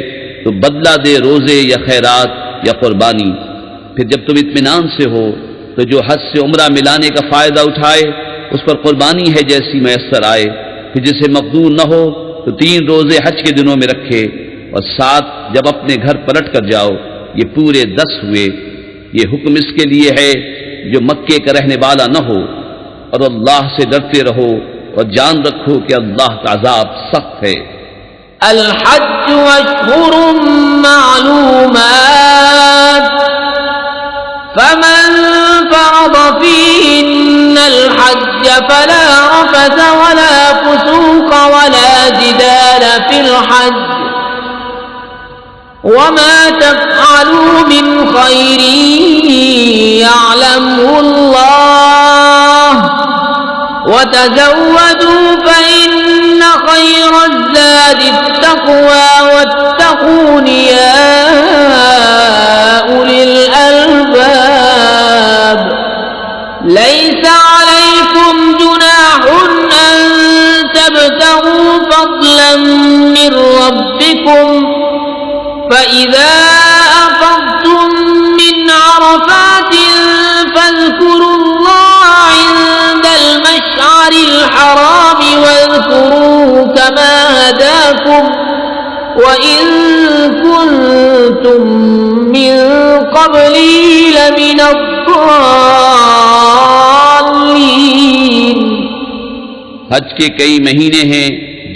तो बदला दे रोजे या खैरात या कुर्बानी। फिर जब तुम इत्मीनान से हो तो जो हज से उम्रा मिलाने का फायदा उठाए उस पर कुर्बानी है जैसी मैसर आए। फिर जिसे मकदूर न हो तो 3 रोजे हज के दिनों में रखे और 7 जब अपने घर पलट कर जाओ, ये पूरे 10 हुए। ये हुक्म इसके लिए है जो मक्के का रहने वाला न हो। और अल्लाह से डरते रहो और जान रखो कि अल्लाह का अजाब सख्त है। अल हज्ज अश्हुरुम मालूमात फमन फरद फीहिन्नल हज्ज फला रफथ वला फुसूक वला जिदाल फिल हज्ज वमा तफ़अलू मिन खैरिन यअलमुहुल्लाह वतज़व्वदू फ़इन्न खैरज़्ज़ादि त्तक़वा वत्तक़ून या उलिल अलबाब। लैसा अलैकुम जुनाहुन अन तब्तगू फ़ज़लन मिन रब्बिकुम फ़इज़ा अफ़ज़्तुम मिन अरफ़ातिन फ़ज़्कुरुल्लाह इंदल मशअरिल हराम वज़्कुरूहु कमा हदाकुम वइन कुन्तुम मिन क़ब्ली लमिनद्दाल्लीन। हज के कई महीने हैं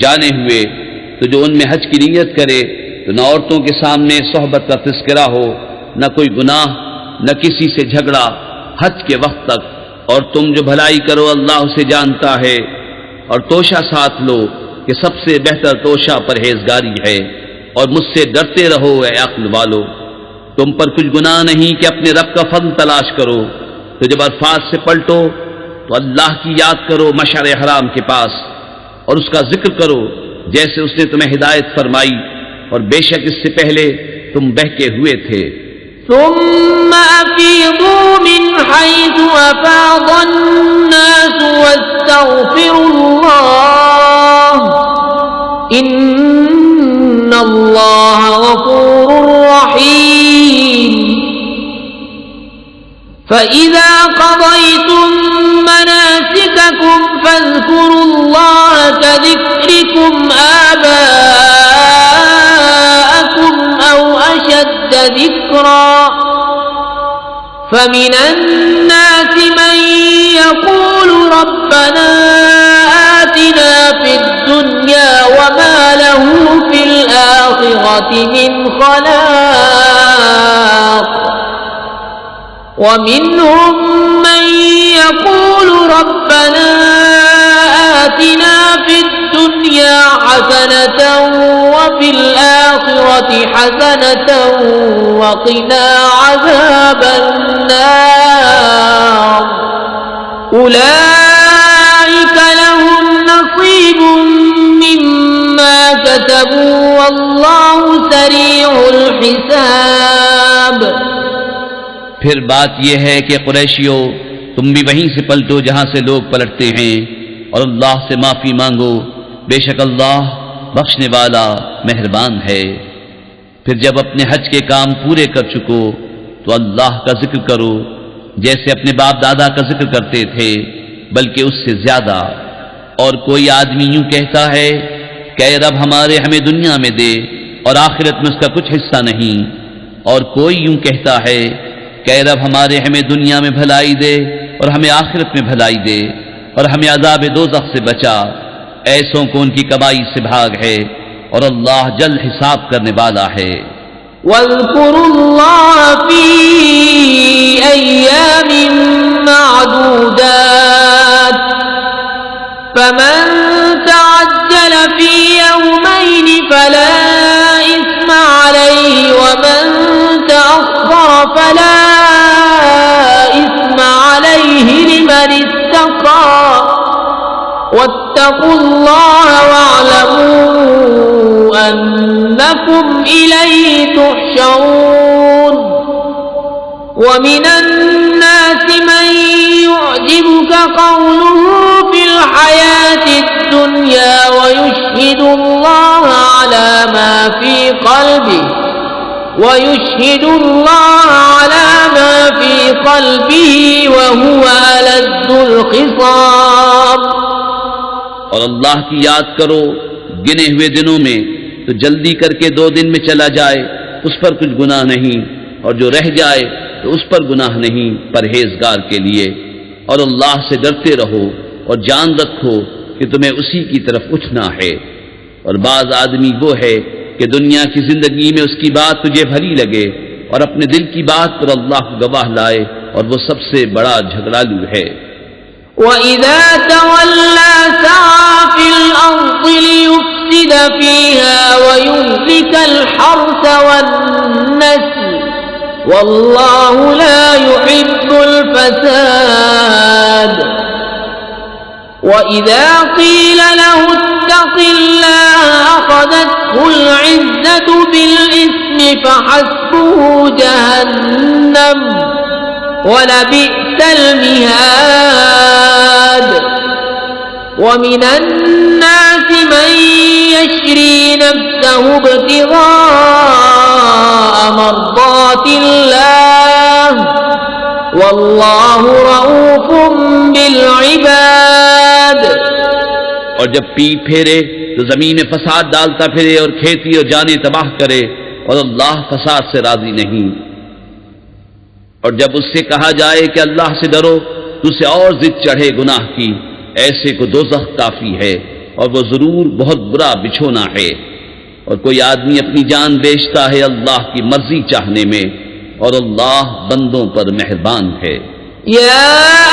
जाने हुए, तो जो उनमें हज की नीयत करे तो न औरतों के सामने सोहबत का तस्करा हो, न कोई गुनाह, न किसी से झगड़ा हज के वक्त तक। और तुम जो भलाई करो अल्लाह उसे जानता है। और तोशा साथ लो कि सबसे बेहतर तोशा परहेजगारी है। और मुझसे डरते रहो ए अक्ल वालो। तुम पर कुछ गुनाह नहीं कि अपने रब का फضل तलाश करो। तो जब अरफात से पलटो तो अल्लाह की याद करो मशअर हराम के पास और उसका जिक्र करो जैसे उसने तुम्हें हिदायत फरमाई, और बेशक इससे पहले तुम बहके हुए थे। ثم أفيضوا من حيث أفاض الناس واستغفروا الله إن الله غفور رحيم। فإذا قضيتم مناسككم فاذكروا الله كذكركم آباءكم أو أشد ذكرا فمن الناس من يقول ربنا آتنا في الدنيا وما له في الآخرة من خلاق ومنهم من يقول ربنا آتنا في الدنيا حسنة وفي الآخرة حسنة وقنا عذاب النار أولئك لهم نصيب مما كسبوا والله سريع الحساب। फिर बात यह है कि कुरैशियों, तुम भी वहीं से पलटो जहां से लोग पलटते हैं और अल्लाह से माफी मांगो, बेशक अल्लाह बख्शने वाला मेहरबान है। फिर जब अपने हज के काम पूरे कर चुको तो अल्लाह का जिक्र करो जैसे अपने बाप दादा का जिक्र करते थे, बल्कि उससे ज्यादा। और कोई आदमी यूं कहता है कि रब हमारे हमें दुनिया में दे और आखिरत में उसका कुछ हिस्सा नहीं। और कोई यूं कहता है कि रब हमारे हमें दुनिया में भलाई दे और हमें आखिरत में भलाई दे और हमें अज़ाब दोज़ख से बचा। ऐसों को उनकी कमाई से भाग है और अल्लाह जल्द हिसाब करने वाला है। वज़्कुरुल्लाह फी अय्यामिन मअदूदात फमन तअज्जल फी यौमैन फला इस्मा अलैहि वमन तअख्खर फला इस्मा अलैहि लिमन इत्तक़ा वत्तक़ुल्लाह वअलमू अन्नकुम इलैहि तुहशरून। वमिन अन्नास मन युअजिबुक क़ौलुहु फिल हयाति दुन्या वयुश्हिदुल्लाह अला मा फी क़ल्बिहि वयुशहिदुल्लाह अला मा फी क़ल्बिही व हुवा अलद्दुल ख़िसाम। और अल्लाह की याद करो गिने हुए दिनों में, तो जल्दी करके 2 दिन में चला जाए, उस पर कुछ गुनाह नहीं, और जो रह जाए तो उस पर गुनाह नहीं परहेजगार के लिए। और अल्लाह से डरते रहो और जान रखो कि तुम्हें उसी की तरफ उठना है। और बाज आदमी वो है कि दुनिया की जिंदगी में उसकी बात तुझे भली लगे और अपने दिल की बात पर अल्लाह को गवाह लाए, और वो सबसे बड़ा झगड़ालू है। वइज़ा तवल्ला सआ फिल अर्ज़ि लियुफ़्सिद फ़ीहा वयुहलिकल हर्स वन्नस्ल वल्लाहु ला युहिब्बुल फ़साद। वइज़ा क़ील लहु इत्तक़िल्लाह अख़ज़तहुल इज़्ज़तु बिल-इस्मि फ़हस्बुहु जहन्नम वलबि'सल मिहाद। वमिनन नासि मन यश्री नफ्सहु इब्तिग़ाअ मर्ज़ातिल्लाह वल्लाहु रऊफ़ुम बिल इबाद। और जब पीठ फेरे तो जमीन में फसाद डालता फिरे और खेती और जाने तबाह करे, और अल्लाह फसाद से राजी नहीं। और जब उससे कहा जाए कि अल्लाह से डरो, तो उसे और जिद चढ़े गुनाह की, ऐसे को दोज़ख काफी है और वो जरूर बहुत बुरा बिछोना है। और कोई आदमी अपनी जान बेचता है अल्लाह की मर्जी चाहने में, और अल्लाह बंदों पर मेहरबान है। या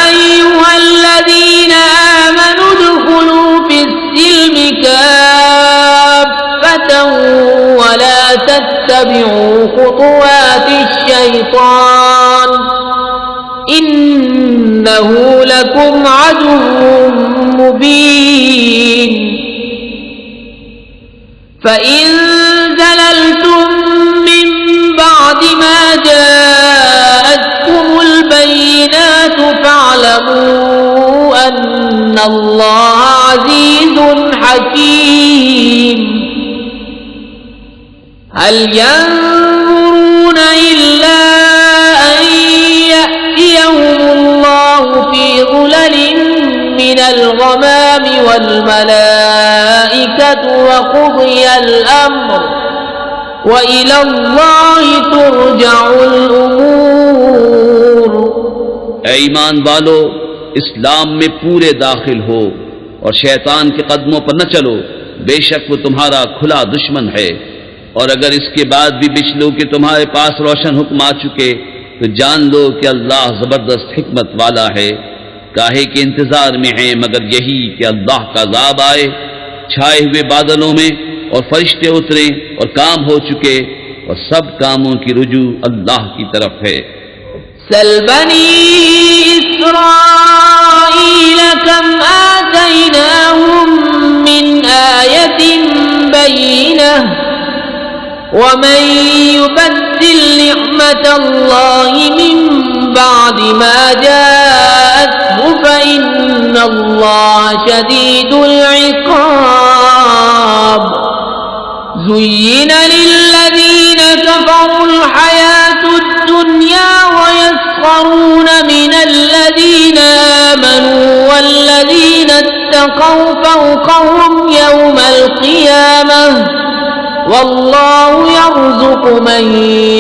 अय्युहल्लज़ीना आमनू उदखुलू फिस्सिल्मि काफ़्फ़तन वला तत्तबिऊ खुतुवातिश शैतान इन्नहु लकुम अदुव्वुम मुबीन। फ़इन ज़ललतुम मिन बअदि मा जाअतकुमुल बय्यिनातु फ़अलमू अन्नल्लाह अज़ीज़ुन हकीम। हल यंज़ुरून इल्ला अन यअतियहुमुल्लाहु फ़ी ज़ुललिन मिनल ग़मामि वल मलाइकतु व क़ुदियल अम्र व इलल्लाहि तुरजउल उमूर। ऐ ईमान वालो, इस्लाम में पूरे दाखिल हो और शैतान के कदमों पर न चलो, बेशक वो तुम्हारा खुला दुश्मन है। और अगर इसके बाद भी बिचलो कि तुम्हारे पास रोशन हुक्म आ चुके, तो जान लो कि अल्लाह जबरदस्त हिकमत वाला है। काहे के इंतजार में हैं मगर यही कि अल्लाह का अज़ाब आए छाए हुए बादलों में, और फरिश्ते उतरे और काम हो चुके, और सब कामों की रुजू अल्लाह की तरफ है। सल बनी इस्राईल कम आतैनाहुम मिन आयतिन बय्यिनह वमन युबद्दिल निअमतल्लाहि मिन बअदि मा जाअतहु फइन्नल्लाह शदीदुल इक़ाब। ज़ुय्यिन लिल्लज़ीन कफ़रुल हयातुद दुन्या वयस्ख़रून मिनल्लज़ीन आमनू वल्लज़ीन इत्तक़व फ़ौक़हुम यौमल क़ियामह वल्लाहु यर्ज़ुक़ु मन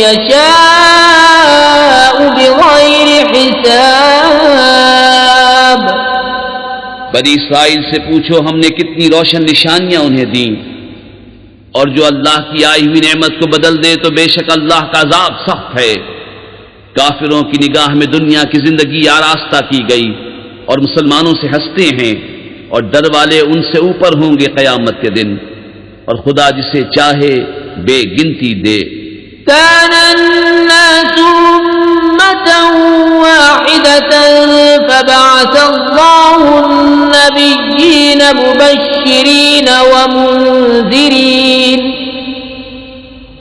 यशाअ बिग़ैरि हिसाब। बनी इस्राइल से पूछो हमने कितनी रोशन निशानियां उन्हें दी, और जो अल्लाह की आई हुई नेमत को बदल दे तो बेशक अल्लाह का अज़ाब सख्त है। काफिरों की निगाह में दुनिया की जिंदगी आरास्ता की गई और मुसलमानों से हंसते हैं, और डर वाले उनसे ऊपर होंगे क़यामत के दिन, और खुदा जिसे चाहे बेगिनती दे। कानन्नासु उम्मतन वाहिदतन फबअसल्लाहु अन्नबिय्यीन मुबश्शिरीन व मुन्ज़िरीन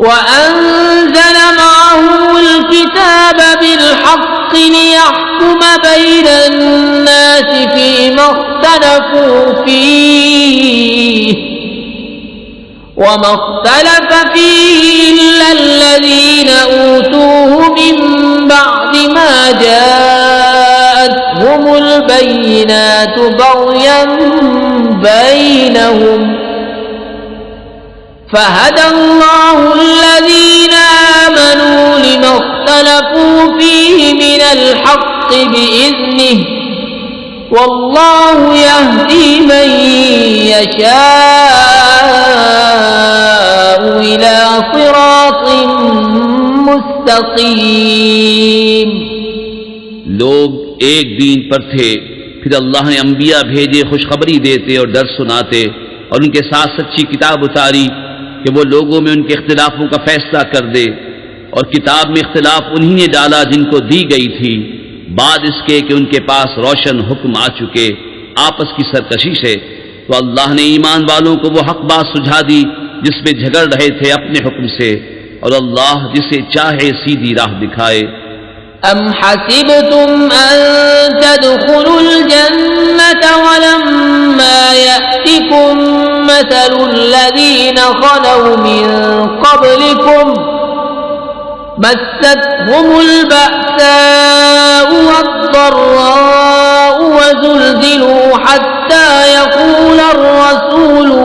वअन्ज़ल मअहुमुल किताब बिलहक़्क़ि लियहकुम बैनन्नासि फ़ीमा इख्तलफ़ू फ़ीह وما اختلف فيه إلا الذين أوتوه من بعد ما جاءتهم البينات بغيا بينهم فهدى الله الذين آمنوا لما اختلفوا فيه من الحق بإذنه والله يهدي من يشاء إلى صراط मुस्तकीम। लोग एक दीन पर थे, फिर अल्लाह ने अंबिया भेजे खुशखबरी देते और डर सुनाते और उनके साथ सच्ची किताब उतारी कि वो लोगों में उनके इख्तिलाफों का फैसला कर दे। और किताब में इख्तिलाफ उन्हीं ने डाला जिनको दी गई थी, बाद इसके कि उनके पास रोशन हुक्म आ चुके आपस की सरकशी से। तो अल्लाह ने ईमान वालों को वो हक बात सुझा दी जिसमें झगड़ रहे थे अपने हुक्म से, और अल्लाह जिसे चाहे सीधी राह दिखाए। अम हसिबतुम अन तदखुलुल जन्नत वलम्मा यअतिकुम मसलुल लज़ीना खलौ मिन क़ब्लिकुम मस्सतहुमुल बअसाउ वद्दर्राउ वज़ुलज़िलू हत्ता यक़ूलर रसूलु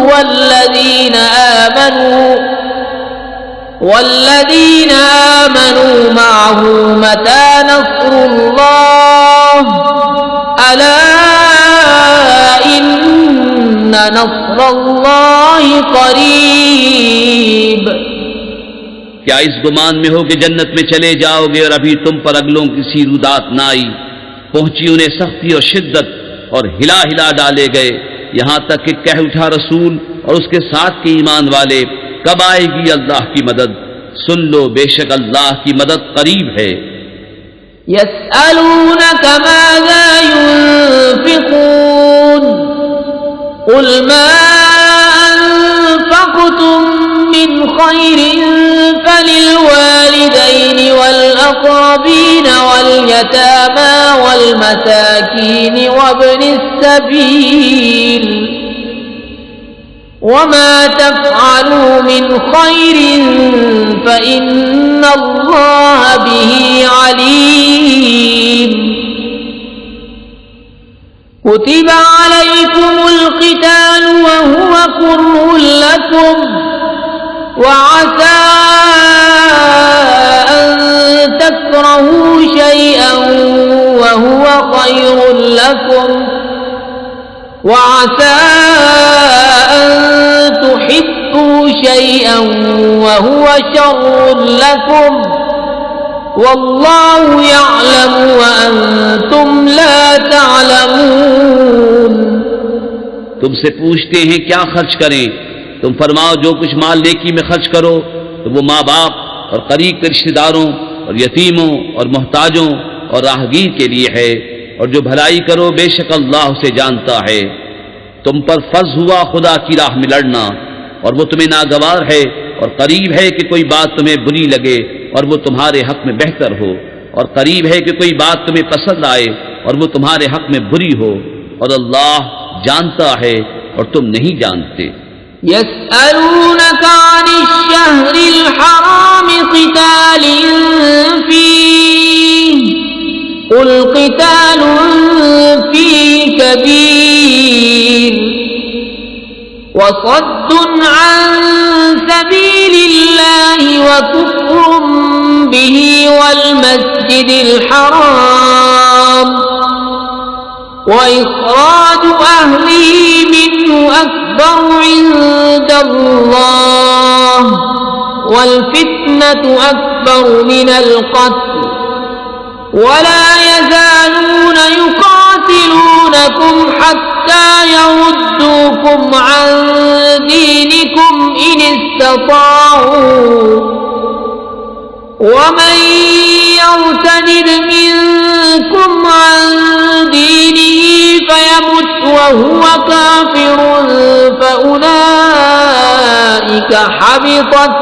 والذين آمنوا معه متى نصر الله ألا إن نصر الله قريب। क्या इस गुमान में हो कि जन्नत में चले जाओगे और अभी तुम पर अगलों की सी रुदात न आई, पहुंची उन्हें सख्ती और शिद्दत और हिला हिला डाले गए, यहां तक कि कह उठा रसूल और उसके साथ के ईमान वाले, कब आएगी अल्लाह की मदद? सुन लो, बेशक अल्लाह की मदद करीब है। यस्अलूनक माज़ा युन्फिक़ून क़ुल मा अन्फ़क़्तुम मिन ख़ैरिन फलिलवालिदैनि वल्अक़रबीन वल्यतामा वल्मसाकीन वब्निस सबील वमा तफ़अलू मिन ख़ैरिन फ़इन्न अल्लाह बिही अलीम। कुतिबा अलैकुमुल क़िताल वहुव कुर्हुन लकुम वअसा अन तकरहू शैअन वहुव ख़ैरुन लकुम वअसा अन तुहिब्बू शैअन वहुव शर्रुन लकुम वल्लाहु यअलमु व अंतुम ला तअलमून। तुमसे पूछते हैं क्या खर्च करें, तुम फरमाओ जो कुछ माल नेकी में खर्च करो तो वो माँ बाप और करीब के रिश्तेदारों और यतीमों और मोहताजों और राहगीर के लिए है, और जो भलाई करो बेशक अल्लाह उसे जानता है। तुम पर फर्ज हुआ खुदा की राह में लड़ना, और वो तुम्हें नागवार है और करीब है कि कोई बात तुम्हें बुरी लगे और वो तुम्हारे हक में बेहतर हो, और करीब है कि कोई बात तुम्हें पसंद आए और वो तुम्हारे हक में बुरी हो, और अल्लाह जानता है और तुम नहीं जानते। यस्अलूनक अनिश शहरिल हराम क़ितालिन फ़ीहि क़ुल क़ितालुन फ़ीहि कबीर वसद्दुन अन सबीलिल्लाहि व कुफ्रुन बिही वल मस्जिदिल हराम व इख़राजु अहलिही मिन्हु अकबर इंदल्लाह वल फित्नतु अकबर मिनल क़त्ल वला यज़ालून युक़ातिलूनकुम हत्ता यरुद्दूकुम अन दीनिकुम इन इस्तताऊ वमन यर्तदिद मिनकुम अन दीनिही फयमुत वहुव काफिरुन फउलाइका हबितत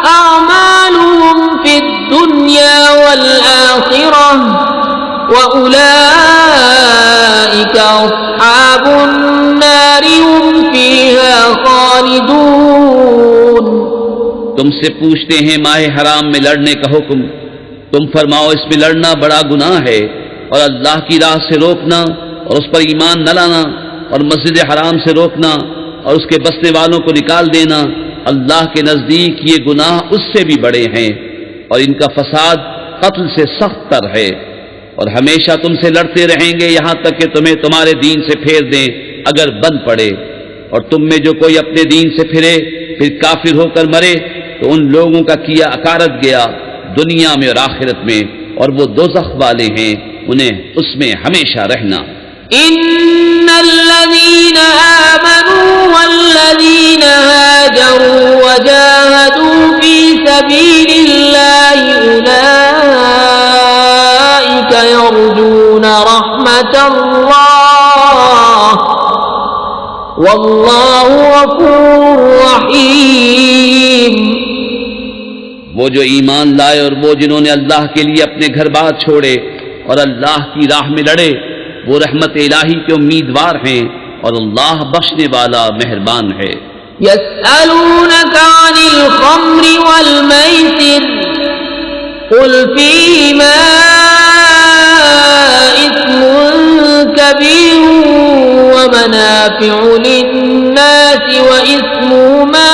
अअमालुहुम फिद दुनिया वल आखिरह वउलाइका अस्हाबुन नारि हुम फीहा खालिदून। तुमसे पूछते हैं माह हराम में लड़ने का हुक्म, तुम फरमाओ इसमें लड़ना बड़ा गुनाह है, और अल्लाह की राह से रोकना और उस पर ईमान न लाना, और मस्जिद हराम से रोकना और उसके बसने वालों को निकाल देना, अल्लाह के नजदीक ये गुनाह उससे भी बड़े हैं, और इनका फसाद कत्ल से सख्त तर है। और हमेशा तुमसे लड़ते रहेंगे यहां तक कि तुम्हें तुम्हारे दीन से फेर दें अगर बन पड़े। और तुम में जो कोई अपने दीन से फिरे फिर काफिर होकर मरे तो उन लोगों का किया अकारत गया दुनिया में और आखिरत में, और वो दोज़ख वाले हैं, उन्हें उसमें हमेशा रहना। इन्नल्लज़ीन आमनू वल्लज़ीन हाजरू वजाहदू फी सबीलिल्लाहि उलाइका यरजून रहमतल्लाह वल्लाहु गफूरुर रहीम। वो जो ईमान लाए और वो जिन्होंने अल्लाह के लिए अपने घर बार छोड़े और अल्लाह की राह में लड़े, वो रहमत इलाही के उम्मीदवार हैं, और अल्लाह बख्शने वाला मेहरबान है। यस्अलूनका अनिल खम्रि वल मैसिर कुल फीहिमा इस्मुन कबीरुन व मनाफिउ लिन्नासि व इस्मुहुमा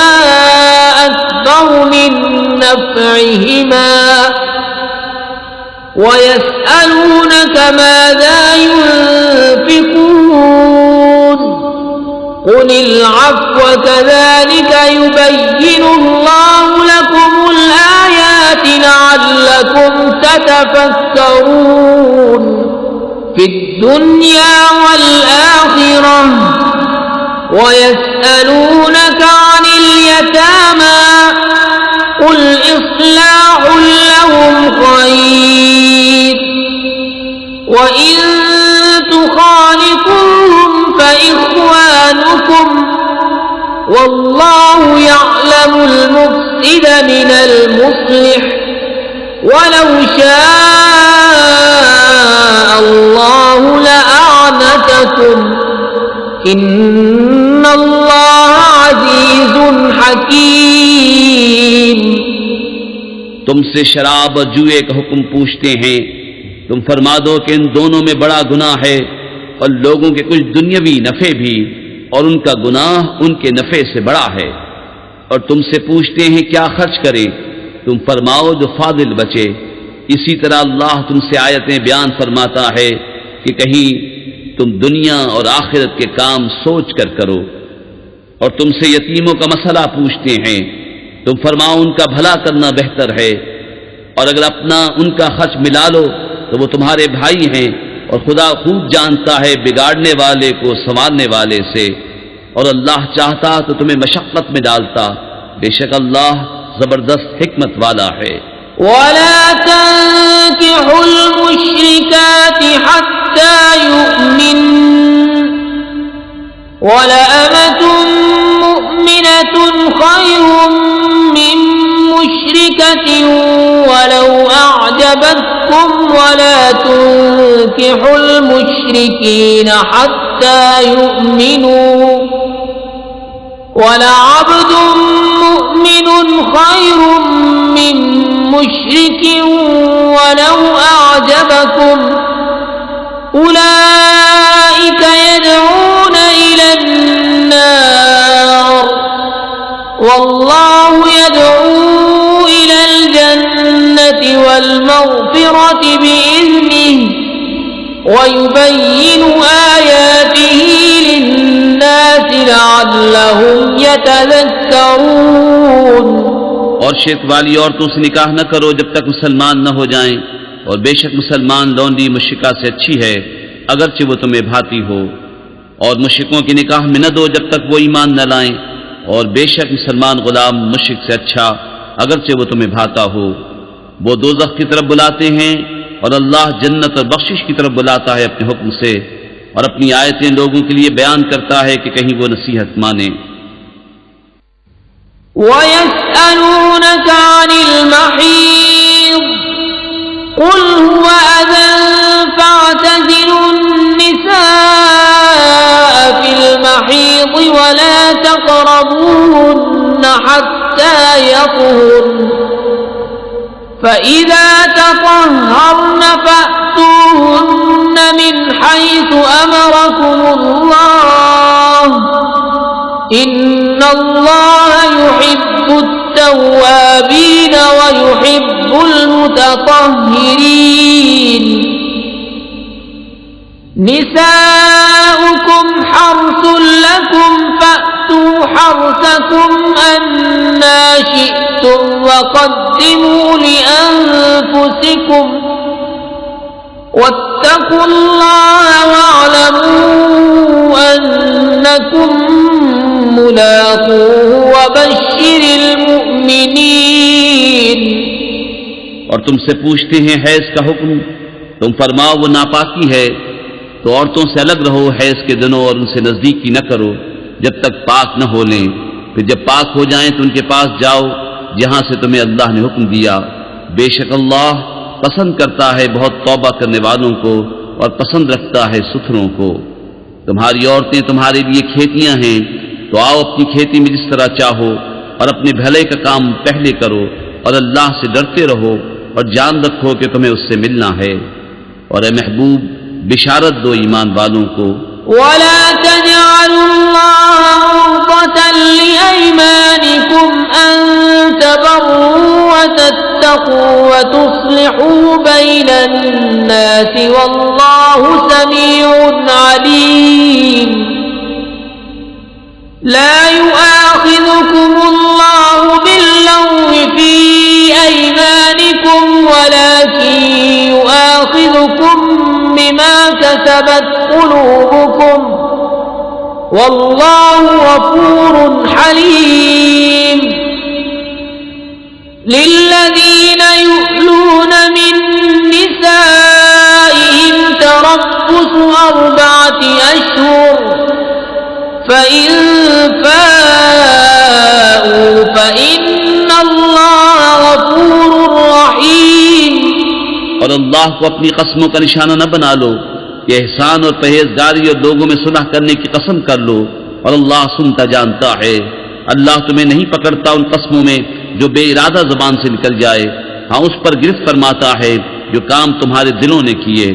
अक्बरु मिन नफ़इहिमा वयस्अलूनक माज़ा युन्फ़िक़ून क़ुलिल अफ़्व कज़ालिक युबय्यिनुल्लाहु लकुमुल आयाति लअल्लकुम ततफ़क्करून फ़िद्दुन्या वल आख़िरह वयस्अलूनक अनिल यतामा क़ुल इस्लाहुल लहुम खैर वइन तुख़ालितूहुम फ़इख़्वानुकुम वल्लाहु यअलमुल मुफ़्सिद मिनल मुस्लिह वलौ शाअ अल्लाहु लअअनतकुम इन्नल्लाह अज़ीज़ुन हकीम। तुमसे शराब और जुए का हुक्म पूछते हैं, तुम फरमा दो कि इन दोनों में बड़ा गुनाह है, और लोगों के कुछ दुनियावी नफे भी, और उनका गुनाह उनके नफे से बड़ा है। और तुमसे पूछते हैं क्या खर्च करें, तुम फरमाओ जो फादिल बचे। इसी तरह अल्लाह तुमसे आयतें बयान फरमाता है कि कहीं तुम दुनिया और आखिरत के काम सोच कर करो। और तुमसे यतीमों का मसला पूछते हैं, तुम फरमाओ उनका भला करना बेहतर है, और अगर अपना उनका खर्च मिला लो तो वो तुम्हारे भाई हैं, और खुदा खूब जानता है बिगाड़ने वाले को संवारने वाले से, और अल्लाह चाहता तो तुम्हें मशक्कत में डालता, बेशक अल्लाह जबरदस्त हिकमत वाला है। वला तंकिहुल मुश्रिकाति हत्ता युमिन वला अमतुम मुमिनतुन खैरुम मिन मुश्रिकतिन वलौ अअजबतकुम वला तंकिहुल मुश्रिकीन हत्ता युमिनू वलअब्दुम मुमिनुन खैरुम मिन मुश्रिकिन वलौ अअजबकुम उलाइका यदऊन इलन नार वल्लाहु यदऊ इलल जन्नति वल मग़फ़िरति बिइज़्निहि वयुबय्यिनु आयातिहि लिन्नासि लअल्लहुम यतज़क्करून। और शिर्क वाली औरतों से निकाह न करो जब तक मुसलमान न हो जाएं, और बेशक मुसलमान लौंडी मुश्रिका से अच्छी है अगरचे वो तुम्हें भाती हो। और मुश्रिकों की निकाह में न दो जब तक वो ईमान न लाएं, और बेशक मुसलमान गुलाम मुश्रिक से अच्छा अगरचे वो तुम्हें भाता हो। वो दोज़ख की तरफ बुलाते हैं, और अल्लाह जन्नत और बख्शिश की तरफ बुलाता है अपने हुक्म से, और अपनी आयतें लोगों के लिए बयान करता है कि कहीं वो नसीहत माने। वयस्अलूनका अनिल महीज़ कुल हुवा अज़न تمسوهن حتى يطهرن فإذا تطهرن فأتوهن من حيث أمركم الله إن الله يحب التوابين ويحب المتطهرين نساؤكم حرث لكم فأتوا حرثكم أنى شئتم وقدموا لأنفسكم واتقوا الله واعلموا أنكم ملاقوه وبشر المؤمنين। और तुमसे पूछते हैं हैज का हुक्म, तुम फरमाओ वो नापाकी है तो औरतों से अलग रहो हैज के दिनों और उनसे नजदीकी न करो जब तक पाक न हो लें। फिर जब पाक हो जाएं तो उनके पास जाओ जहां से तुम्हें अल्लाह ने हुक्म दिया। बेशक अल्लाह पसंद करता है बहुत तौबा करने वालों को और पसंद रखता है सुथरों को। तुम्हारी औरतें तुम्हारे लिए खेतियां हैं तो आओ अपनी खेती में जिस तरह चाहो और अपने भले का काम पहले करो और अल्लाह से डरते रहो और जान रखो कि तुम्हें उससे मिलना है। और ए महबूब बिशारत दो ईमान वालों को। वला तजअलुल्लाह उर्दतन लिअयमानिकुम अन तबर्रू व तत्तकू व तुस्लिहू बैनन नास वल्लाहु समीउन अलीम। ला युआखिजुकुमुल्लाहु बिल्लग़्वी फी अयमानिकुम वलाकिन युआखिजुकुम बिमा कसबत कुलूबुकुम वल्लाहु गफूरुन हलीम। लिल्लज़ीन युअ्लून मिन निसाइहिम तरब्बुसु अर्बअति अश्हुर फ़इन फ़ाऊ फ़इन्नल्लाह गफूरुर रहीम। और अल्लाह को अपनी कस्मों का निशाना न बना लो कि एहसान और परहेजगारी और लोगों में सुलह करने की कसम कर लो और अल्लाह सुनता जानता है। अल्लाह तुम्हें नहीं पकड़ता उन कस्मों में जो बेइरादा जुबान से निकल जाए, हाँ उस पर गिरफ्त फरमाता है जो काम तुम्हारे दिलों ने किए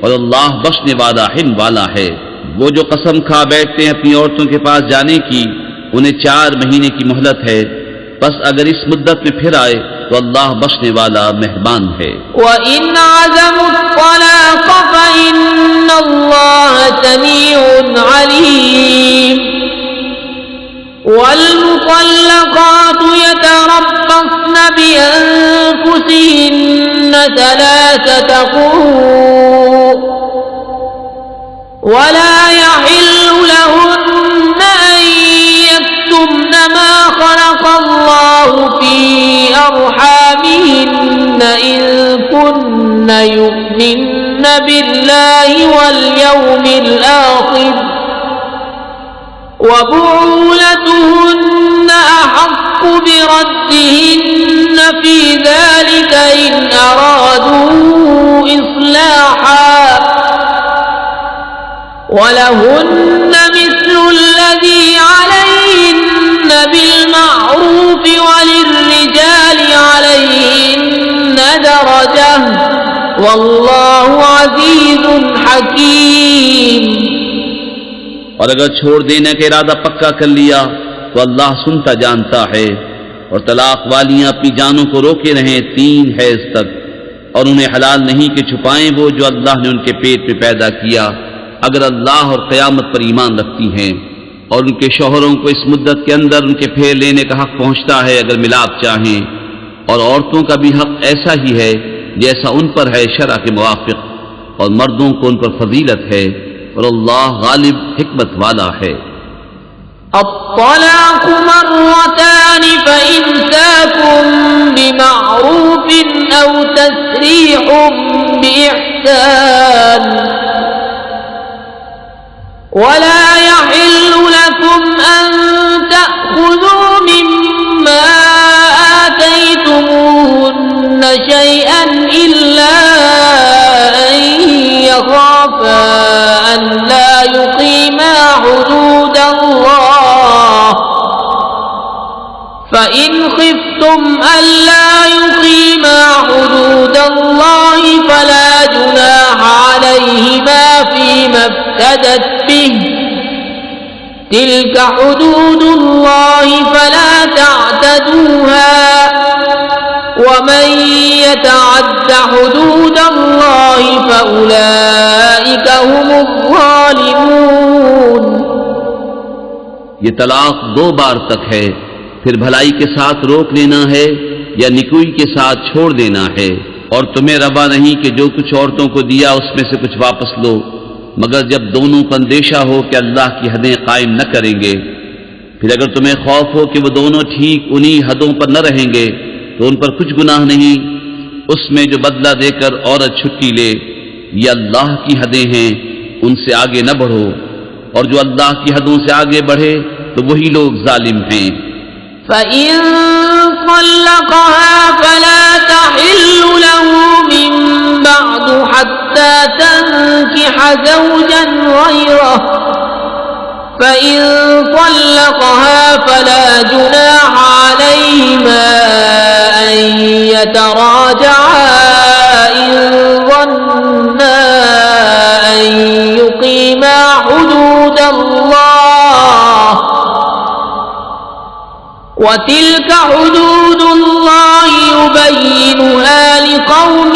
और अल्लाह बख्शने वाला हिल्म वाला है। वो जो कसम खा बैठते हैं अपनी औरतों के पास जाने की उन्हें 4 महीने की मोहलत है, बस अगर इस मुद्दत में फिर आए तो अल्लाह बख्शने वाला मेहरबान है। वइन अज़मुत-तलाक़ फ़इन्नल्लाह समीउन अलीम। वल-मुतल्लक़ातु यतरब्बस्न बिअन्फुसिहिन्न 3 क़ुरूء वला यहिल्लु लहुन्न अन यक्तुमन मा ख़लक़ल्लाहु फ़ी अर्हामिहिन्न इन कुन्न यु'मिन्न बिल्लाहि वल यौमिल आखिर व बुऊलतुहुन्न अहक्कु बिरद्दिहिन्न फ़ी ज़ालिका इन अरादू इस्लाहा वलहुन्न मिस्लु الذي عليهن بالمعروف وللرجال عليهن درجة والله عزيز حكيم। और अगर छोड़ देने का इरादा पक्का कर लिया तो अल्लाह सुनता जानता है। और तलाक वालियां अपनी जानों को रोके रहें 3 हैज तक और उन्हें हलाल नहीं कि छुपाएं वो जो अल्लाह ने उनके पेट में पैदा किया, अगर अल्लाह और क़यामत पर ईमान रखती हैं। और उनके शौहरों को इस मुद्दत के अंदर उनके फेर लेने का हक पहुंचता है अगर मिलाप चाहें। और औरतों का भी हक ऐसा ही है जैसा उन पर है शरअ के मुवाफ़िक़, और मर्दों को उन पर फजीलत है और अल्लाह गालिब हिकमत वाला है। अत्तलाक़ मर्रतान फ़इम्साकुम बिमअरूफ़िन औ तस्रीहुम बिइहसान वला यहिल्लु लकुम अन तअख़ुज़ू मिम्मा आतयतुमूहुन्न शैअन इल्ला अन यख़ाफ़ा अन ला युक़ीमा हुदूदल्लाह فإن خفتم ألا يقيما حدود الله فلا جناح عليهما فيما افتدت به تلك حدود الله فلا تعتدوها ومن يتعد حدود الله فأولئك هم الظالمون। ये तलाक 2 बार तक है, फिर भलाई के साथ रोक लेना है या निकुई के साथ छोड़ देना है। और तुम्हें रवा नहीं कि जो कुछ औरतों को दिया उसमें से कुछ वापस लो, मगर जब दोनों को अंदेशा हो कि अल्लाह की हदें कायम न करेंगे। फिर अगर तुम्हें खौफ हो कि वो दोनों ठीक उन्हीं हदों पर न रहेंगे तो उन पर कुछ गुनाह नहीं उसमें जो बदला देकर औरत छुट्टी ले। ये अल्लाह की हदें हैं, उनसे आगे न बढ़ो, और जो अल्लाह की हदों से आगे बढ़े तो वही लोग जालिम हैं। فإن طلقها فلا تحل له من بعد حتى تنكح زوجا غيره فإن طلقها فلا جناح عليهما أن يتراجعا إن ظنا أن يقيما حدود الله وتلك حدود الله يبينها لقوم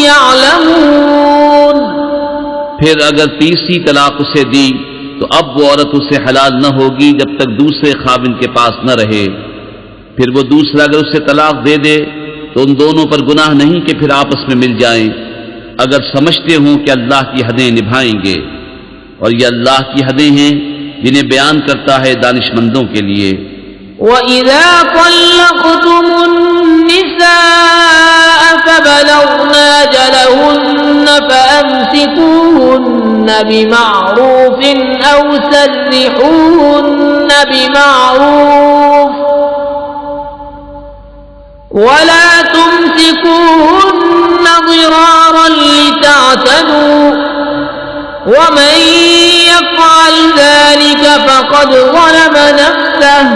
يعلمون। फिर अगर तीसरी तलाक उसे दी तो अब वो औरत उसे हलाल न होगी जब तक दूसरे खाविन के पास न रहे। फिर वो दूसरा अगर उसे तलाक दे दे तो उन दोनों पर गुनाह नहीं कि फिर आपस में मिल जाएं, अगर समझते हों कि अल्लाह की हदें निभाएंगे। और ये अल्लाह की हदें हैं जिन्हें बयान करता है दानिशमंदों के लिए। وَإِذَا طَلَّقْتُمُ النِّسَاءَ فَبَلَغْنَ أَجَلَهُنَّ فَأَمْسِكُوهُنَّ بِمَعْرُوفٍ أَوْ سَرِّحُوهُنَّ بِمَعْرُوفٍ وَلَا تُمْسِكُوهُنَّ ضِرَارًا لِتَعْتَدُوا وَمَن يَفْعَلْ ذَلِكَ فَقَدْ ظَلَمَ نَفْسَهُ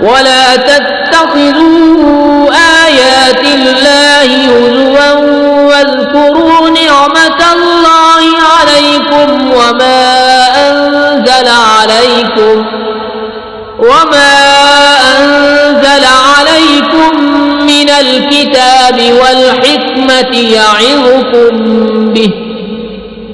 ولا تتخذوا آيات الله هزوا واذكروا نعمة الله عليكم وما أنزل عليكم من الكتاب والحكمة يعظكم به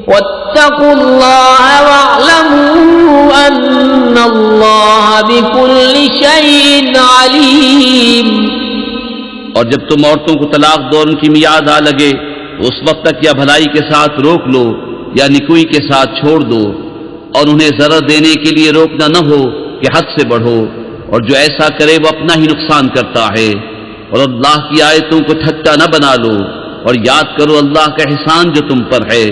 واتقوا الله واعلموا أن الله بكل شيء عليم। और जब तुम औरतों को तलाक दो और उनकी मियाद आ लगे तो उस वक्त तक या भलाई के साथ रोक लो या निकुई के साथ छोड़ दो, और उन्हें जरर देने के लिए रोकना न हो कि हद से बढ़ो, और जो ऐसा करे वो अपना ही नुकसान करता है। और अल्लाह की आयतों को ठट्टा न बना लो, और याद करो अल्लाह का एहसान जो तुम पर है,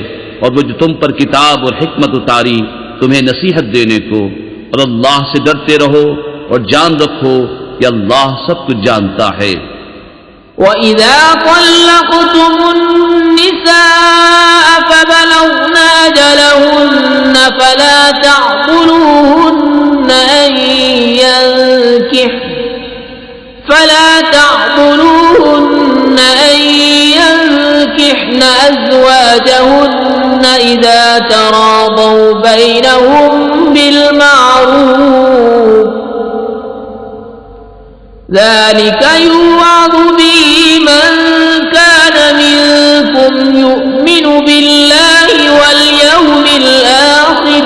और वो जो तुम पर किताब और हिकमत उतारी तुम्हें नसीहत देने को। और अल्लाह से डरते रहो और जान रखो कि अल्लाह सब कुछ जानता है। وَإِذَا طَلَّقْتُمُ النِّسَاءَ فَبَلَغْنَ أَجَلَهُنَّ فَلَا تَعْضُلُوهُنَّ أَن ينكحن أزواجهن إذا تراضوا بينهم بالمعروف ذلك يوعظ به من كان منكم يؤمن بالله واليوم الآخر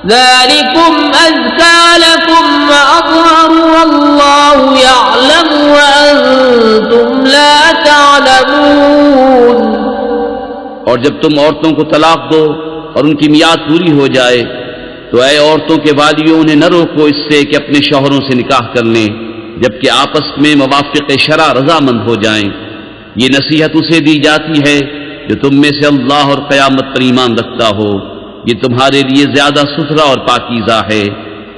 ذلكم أزكى لكم وأطهر والله يعلم وأنتم لا تعلمون। और जब तुम औरतों को तलाक दो और उनकी मियाद पूरी हो जाए तो ऐ औरतों के वालियों उन्हें न रोको इससे कि अपने शौहरों से निकाह कर लें जबकि आपस में मवाफ़िक़ शरा रज़ामंद हो जाएं। ये नसीहत उसे दी जाती है जो तुम में से अल्लाह और क़यामत पर ईमान रखता हो। ये तुम्हारे लिए ज्यादा सुथरा और पाकीज़ा है,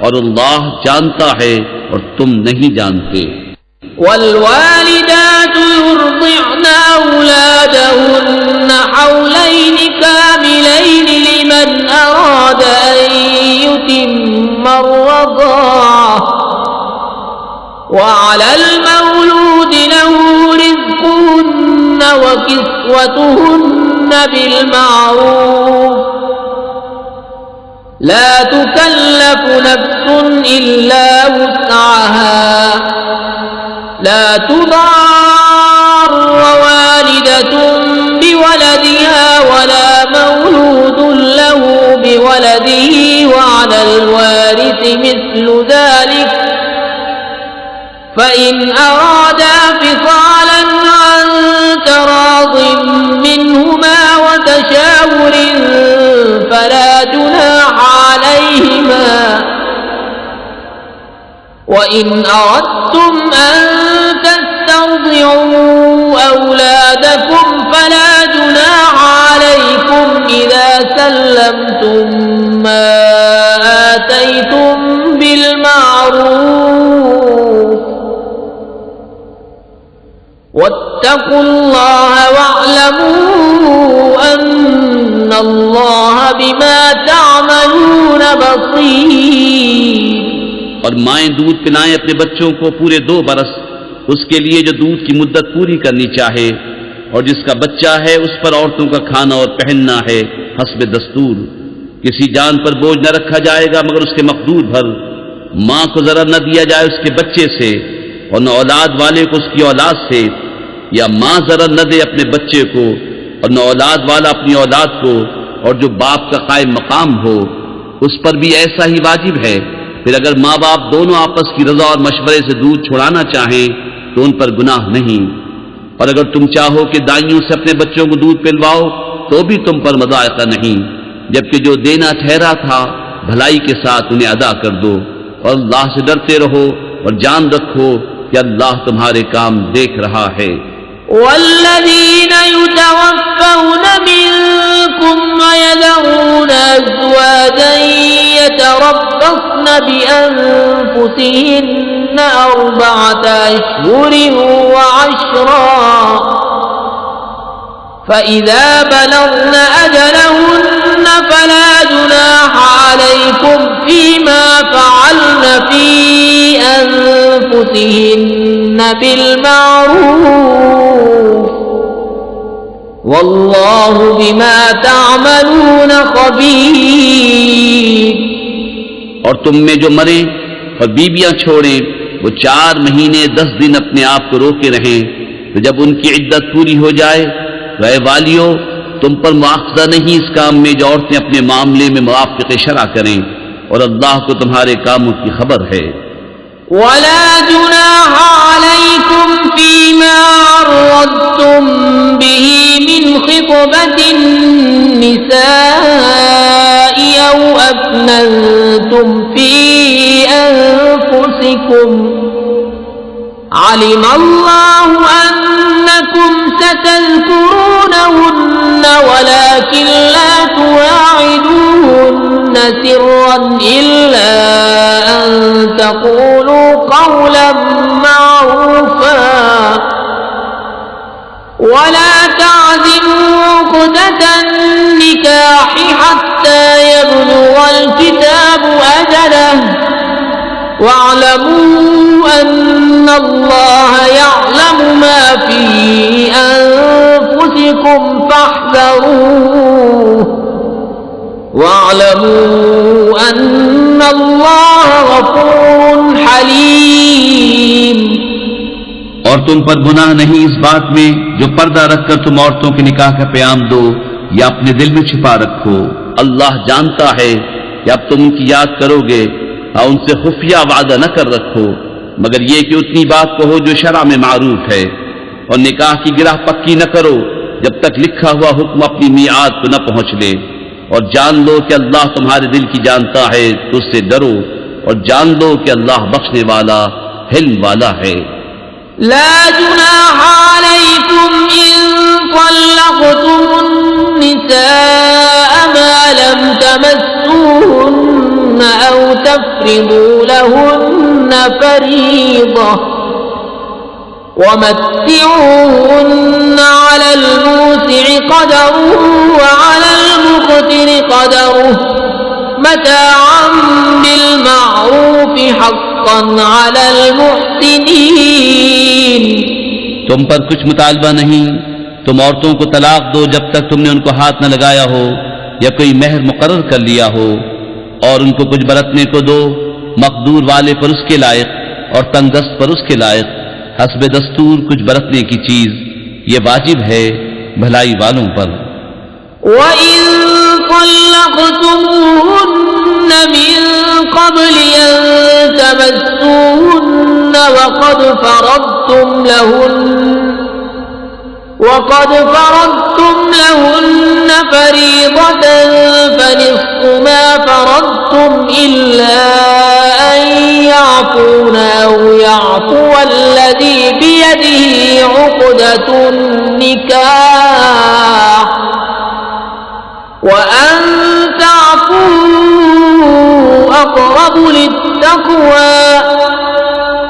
और अल्लाह जानता है और तुम नहीं जानते। والوالدات يرضعن أولادهن حولين كاملين لمن أراد أن يتم الرضاعة كسوتهن بالمعروف لا تكلف نفس إلا وسعها لا تضار والدة بولدها ولا مولود له بولده وعلى الوارث مثل ذلك فإن أرادا فصالا عن تراض منهما وتشاور فلا جناح عليهما وإن أردتم أن تسترضعوا أولادكم فلا جناح عليكم إذا سلمتم ما آتيتم بالمعروف واتقوا الله واعلموا أن الله بما تعملون بصير। और माएं दूध पिलाएं अपने बच्चों को पूरे 2 बरस, उसके लिए जो दूध की मुद्दत पूरी करनी चाहे, और जिसका बच्चा है उस पर औरतों का खाना और पहनना है हस्ब दस्तूर। किसी जान पर बोझ न रखा जाएगा मगर उसके मकदूर भर। माँ को जरा न दिया जाए उसके बच्चे से और न औलाद वाले को उसकी औलाद से, या माँ जरा न दे अपने बच्चे को और न औलाद वाला अपनी औलाद को, और जो बाप का कायम मकाम हो उस पर भी ऐसा ही वाजिब है। फिर अगर माँ बाप दोनों आपस की रजा और मशवरे से दूध छुड़ाना चाहें तो उन पर गुनाह नहीं, और अगर तुम चाहो कि दाइयों से अपने बच्चों को दूध पिलवाओ तो भी तुम पर मज़ायक़ा नहीं, जबकि जो देना ठहरा था भलाई के साथ उन्हें अदा कर दो। और अल्लाह से डरते रहो और जान रखो कि अल्लाह तुम्हारे काम देख रहा है। वल्लज़ीन युतवफ़्फ़ौन मिनकुम वयज़रून अज़वाजन यतरब्बस्न बिअन्फुसिहिन्न अर्बअत अश्हुरिन वअश्रा فإذا بلغن أجلهن فلا جناح عليكم فيما فعلن في أنفسهن بالمعروف والله بما تعملون خبير। और तुम में जो मरे और बीबियां छोड़ें वो 4 महीने 10 दिन अपने आप को रोके रहें, तो जब उनकी इद्दत पूरी हो जाए वह वालियों तुम पर मुआखजा नहीं इस काम में जो औरतें अपने मामले में मुवाफ़िक़ शरअ करें, और अल्लाह को तुम्हारे कामों की खबर है। वला जुनाह अलैकुम फीमा अर्रद्तुम बिही मिन खितबतिन निसाई औ अफ्नंतुम फी अनफुसिकुम علم الله أنكم ستذكرونهن ولكن لا تواعدوهن سرا إلا أن تقولوا قولا معروفا ولا تعزموا عقدة النكاح حتى يبلغ الكتاب أجله واعلموا أن الله يعلم ما في أنفسكم فاحذروه واعلموا أن الله غفور حليم। और तुम पर गुनाह नहीं इस बात में जो पर्दा रखकर तुम औरतों के निकाह का प्याम दो या अपने दिल में छिपा रखो। अल्लाह जानता है कि अब तुम उनकी याद करोगे और उनसे खुफिया वादा न कर रखो, मगर ये कि उतनी बात कहो जो शरअ में मारूफ है, और निकाह की गिरह पक्की न करो जब तक लिखा हुआ हुक्म अपनी मियाद को न पहुंच ले। और जान लो कि अल्लाह तुम्हारे दिल की जानता है, तो उससे डरो, और जान लो कि अल्लाह बख्शने वाला हिल्म वाला है। ला जुनाह अलैकुम इन तल्लक़्तुमुन निसाअ मा लम तमस्सूहुन्न औ तफ़रिदू लहुन्न फरीज़ा वमत्तिऊहुन्न अलल मूसि'i क़दरुहु व अलल मुक़तिरि क़दरुहु मताअन बिल मअरूफ़ हक़्क़न अलल मुहसिनीन। तुम पर कुछ मुतालबा नहीं तुम औरतों को तलाक दो जब तक तुमने उनको हाथ न लगाया हो या कोई मेहर मुकर्रर कर लिया हो, और उनको कुछ बरतने को दो, मकदूर वाले पर उसके लायक और तंगदस्त पर उसके लायक, हस्ब दस्तूर कुछ बरतने की चीज, ये वाजिब है भलाई वालों पर। وَإِن طَلَّقْتُمُوهُنَّ مِن قَبْلِ أَن تَمَسُّوهُنَّ وَقَدْ فَرَضْتُمْ لَهُنَّ فَرِيضَةً فَنِصْفُ مَا فَرَضْتُمْ إِلَّا أَن يَعْفُونَ أَوْ يَعْفُوَ الَّذِي بِيَدِهِ عُقْدَةُ النِّكَاحِ وَأَن تَعْفُوا أَقْرَبُ لِلتَّقْوَى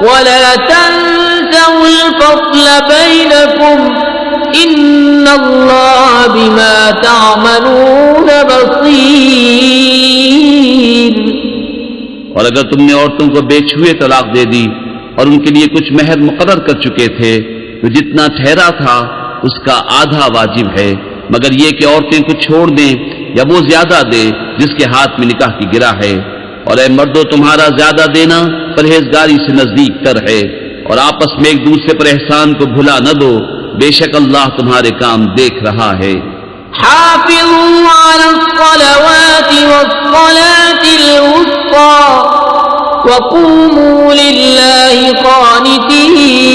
وَلَا تَنسَوْا الْفَضْلَ بَيْنَكُمْ إِنَّ اللَّهَ بِمَا تَعْمَلُونَ بَصِيرٌ। और अगर तुमने औरतों को बेछुए तलाक दे दी और उनके लिए कुछ मेहर मुकर्रर कर चुके थे, तो जितना ठहरा था उसका आधा वाजिब है, मगर ये कि औरतें कुछ छोड़ दें या वो ज्यादा दे जिसके हाथ में निकाह की गिरा है। और ए मर्दों, तुम्हारा ज्यादा देना परहेजगारी से नजदीक तर है, और आपस में एक दूसरे पर एहसान को भुला न दो, बेशक अल्लाह तुम्हारे काम देख रहा है। हाफिज़ू अलस्सलावाति वस्सलातिल वुस्ता वक़ूमू लिल्लाहि क़ानितीन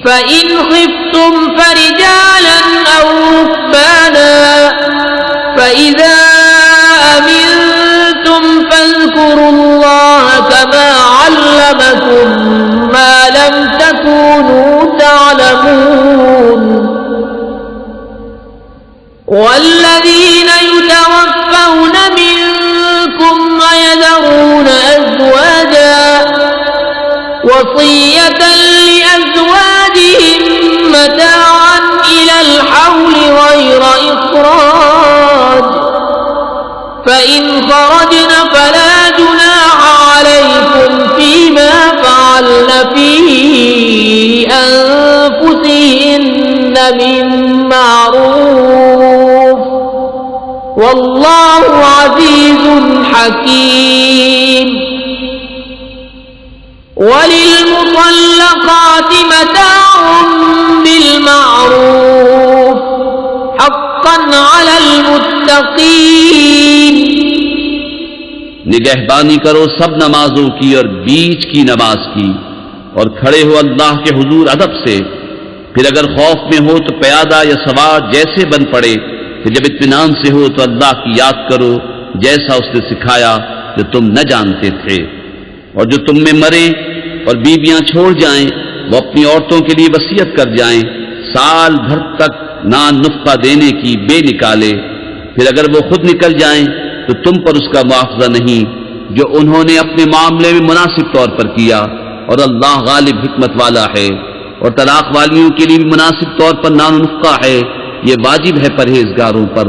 फ़इन ख़िफ़्तुम फ़रिजालन औ रुक्बाना फ़इज़ा अमिनतुम फ़ज़्कुरुल्लाह कमा अल्लमकुम मा लम तकूनू तअलमून। वल्लज़ीन युतवफ़्फ़ौन मिनकुम वयज़रून अज़वाजा वसिय्यतन लिअज़वाजिहिम मताअन इलल हौल गैर इख़राज फ़इन ख़रजन फ़ला जुनाह अलैकुम फ़ीमा फ़अल्न फ़ी अनफ़ुसिहिन्न मिन मारूफ़ वल्लाहु अज़ीज़ुन हकीम। वलिलमुतल्लक़ाति मताउन बिलमारूफ़ हक़्क़न अलल मुत्तक़ीन। निगहबानी करो सब नमाजों की और बीच की नमाज की, और खड़े हो अल्लाह के हुजूर अदब से। फिर अगर खौफ में हो तो प्यादा या सवार जैसे बन पड़े, फिर जब इत्मीनान से हो तो अल्लाह की याद करो जैसा उसने सिखाया जो तुम न जानते थे। और जो तुम में मरे और बीवियां छोड़ जाएं, वो अपनी औरतों के लिए वसीयत कर जाएं, साल भर तक नान नुफ़्का देने की बेनिकाले। फिर अगर वो खुद निकल जाएं तो तुम पर उसका मुआवजा नहीं जो उन्होंने अपने मामले में मुनासिब तौर पर किया, और अल्लाह गालिब हिकमत वाला है। और तलाक वालियों के लिए भी मुनासिब तौर पर नान नुफ़्का है, ये वाजिब है परहेजगारों पर।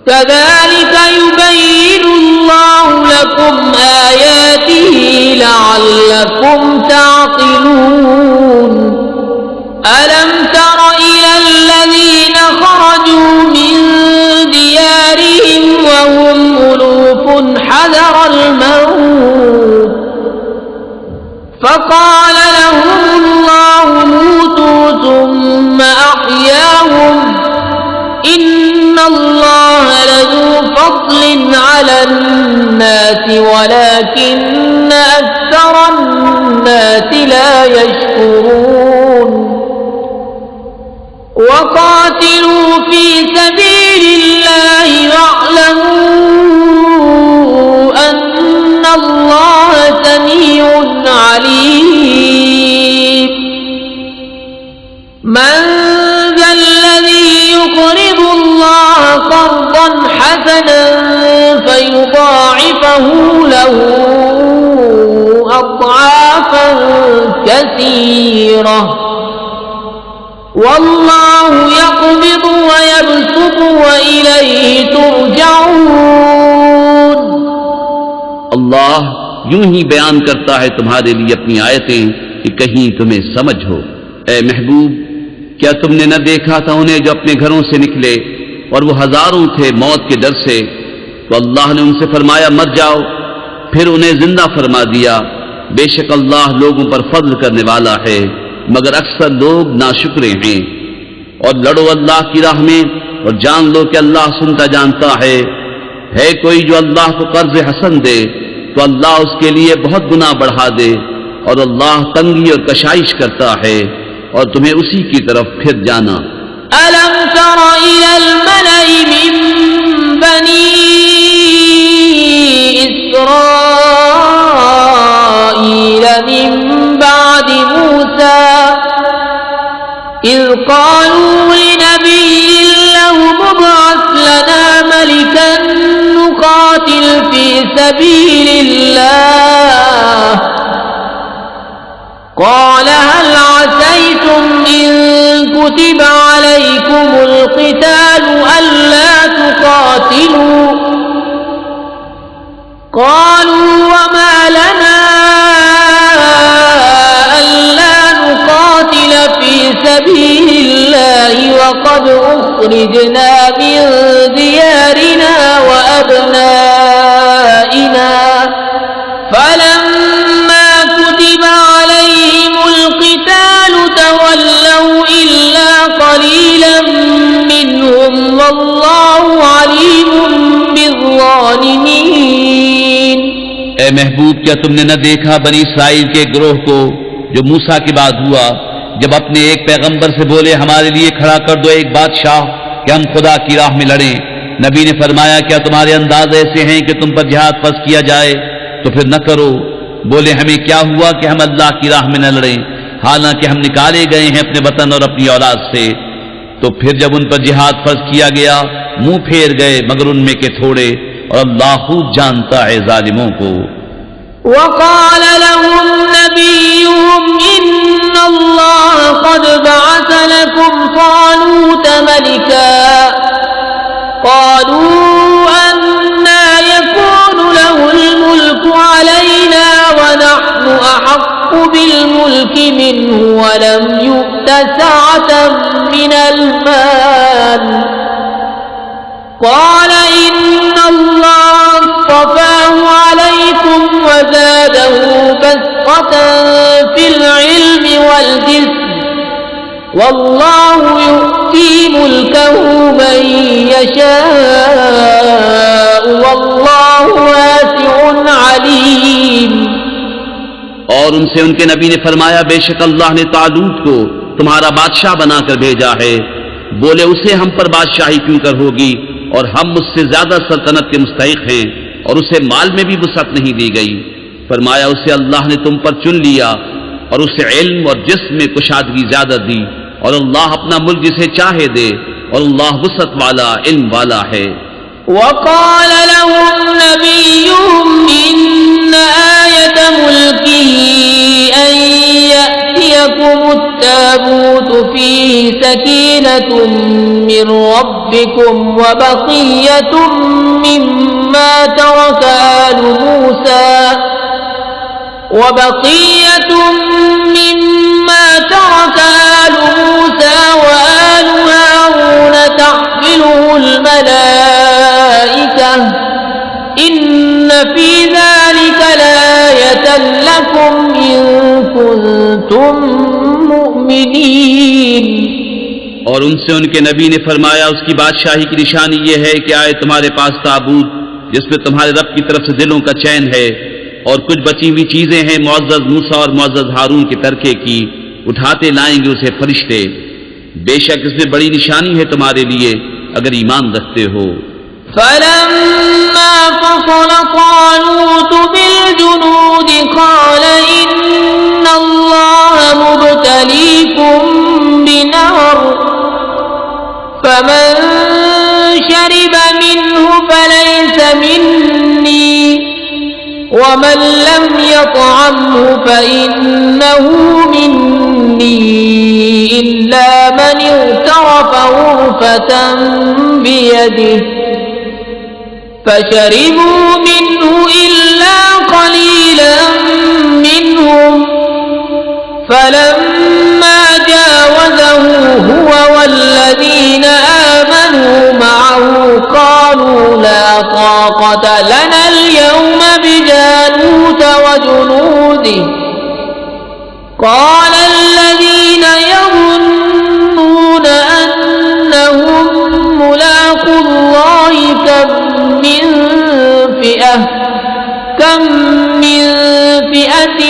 कज़ालिक युबय्यिनुल्लाहु लकुम आयातिही लअल्लकुम ताक़िलून। अलम तर इलल्लज़ीन ख़रजू मिन दियारिहिम वहुम उलूफ़ुन हज़रल मौत फ़क़ाल लहुमुल्लाहु मूतू सुम्म अह्याहुम इन्नल्लाह लज़ू फ़ज़्लिन अलन्नासि वलाकिन्न अक्सरन्नासि ला यशकुरून। वक़ातिलू फ़ी सबीलिल्लाहि वअलमू अन्नल्लाह समीउन अलीम। मन ज़ल्लज़ी युक़रिदुल्लाह क़र्ज़न हसनन फ़युضाዒफ़हु लहू अضعافًا कसीरः वल्लाहु यक़बिदु व यबसुतु व इलैहि तुरजऊन। अल्लाह यूं ही बयान करता है तुम्हारे लिए अपनी आयतें कि कहीं तुम्हें समझ हो। ए महबूब, क्या तुमने न देखा था उन्हें जो अपने घरों से निकले और वो हजारों थे मौत के डर से, तो अल्लाह ने उनसे फरमाया मर जाओ, फिर उन्हें जिंदा फरमा दिया। बेशक अल्लाह लोगों पर फजल करने वाला है, मगर अक्सर लोग नाशुक्रे हैं। और लड़ो अल्लाह की राह में और जान लो कि अल्लाह सुनता जानता है कोई जो अल्लाह को कर्ज हसन दे तो अल्लाह उसके लिए बहुत गुनाह बढ़ा दे, और अल्लाह तंगी और कशाइश करता है, और तुम्हें उसी की तरफ फिर जाना। अलम तरा इलल मलई मिन बनी इस्राईल मिन बादि मूसा इज़ क़ालू लिनबिय्यिन लहु मुब्अस लना मलिकन नुक़ातिल फ़ी सबीलिल्लाह क़ाल हल असैतुम इन कुतिब अलैकुमुल क़ितालु अल्ला तुक़ातिलू क़ालू वमा लना अल्ला नुक़ातिल फ़ी सबीलिल्लाहि वक़द उख़रिजना मिन दियारिना व अब्नाइना फलम्मा कुतिब अलैहिमुल क़ितालु तवल्लौ इल्ला क़लीलन मिनहुम वल्लाहु अलीमुम बिज़्ज़ालिमीन। ए महबूब, क्या तुमने न देखा बनी इस्राइल के ग्रोह को जो मूसा के बाद हुआ, जब अपने एक पैगंबर से बोले हमारे लिए खड़ा कर दो एक बादशाह कि हम खुदा की राह में लड़ें। नबी ने फरमाया क्या तुम्हारे अंदाज ऐसे हैं कि तुम पर जिहाद फर्ज किया जाए, तो फिर न करो। बोले हमें क्या हुआ कि हम अल्लाह की राह में न लड़ें, हालांकि हम निकाले गए हैं अपने वतन और अपनी औलाद से। तो फिर जब उन पर जिहाद फर्ज किया गया मुंह फेर गए, मगर उनमें के थोड़े, और अल्लाह खूब जानता है जालिमों को। वक़ाल लहुम नबियुहुम इन्नल्लाह क़द बअस लकुम तालूत मलिका क़ालू अन्ना यकूनु लहुल मुल्कु अलैना व नहनु अहक्कु बिल मुल्कि मिन्हु व लम यु'त सअतन मिनल माल क़ाल इन्नल्लाह अस्तफ़ाहु अलैकुम व ज़ादहु बस्ततन फ़िल इल्मि वल जिस्म वल्लाहु यु'ती मुल्कहु मन यशाअ वल्लाहु वासिउन अलीम। और उनसे उनके नबी ने फरमाया बेशक अल्लाह ने तालूत को तुम्हारा बादशाह बनाकर भेजा है। बोले उसे हम पर बादशाही क्यों कर होगी, और हम उससे ज्यादा सल्तनत के मुस्तहिक हैं, और उसे माल में भी वसअत नहीं दी गई। फरमाया उसे अल्लाह ने तुम पर चुन लिया और उसे इल्म और जिस्म में कुशादगी ज्यादा दी, और अल्लाह अपना मुल्क जिसे चाहे दे, और अल्लाह वसअत वाला इल्म वाला है। वक़ाल लहुम नबियुहुम इन्न आयत मुल्किही अन यअतियकुमुत ताबूतु फीहि सकीनतुम मिर रब्बिकुम व बक़िय्यतुम मिम्मा तरक आलु मूसा وآل هارون تحمله الملائكة إن في ذلك لآية لكم إن كنتم مؤمنين। और उनसे उनके नबी ने फरमाया उसकी बादशाही की निशानी यह है कि आए तुम्हारे पास ताबूत जिसमें तुम्हारे रब की तरफ से दिलों का चैन है, और कुछ बची हुई चीजें हैं मुअज़्ज़ज़ मूसा और मुअज़्ज़ज़ हारून के तरके की, उठाते लाएंगे उसे फरिश्ते। बेशक इसमें बड़ी निशानी है तुम्हारे लिए अगर ईमान रखते हो। फलम्मा फ़सल तालूत बिलजुनूद क़ाल इन्नल्लाह मुब्तलीकुम बिनहर फमन शरिब मिन्हु फलैस मिन्नी वमन लम यतअमहु फइन्नहु मिन्नी इल्ला मन इग़तरफ़ ग़ुरफ़तन बियदिहि फशरिबू मिन्हु इल्ला क़लीलन मिन्हुम फलम्मा जावज़हु قالوا لا طاقة لنا اليوم بجالوت وجنوده قال الذين يظنون أنهم ملاقو الله كم من فئة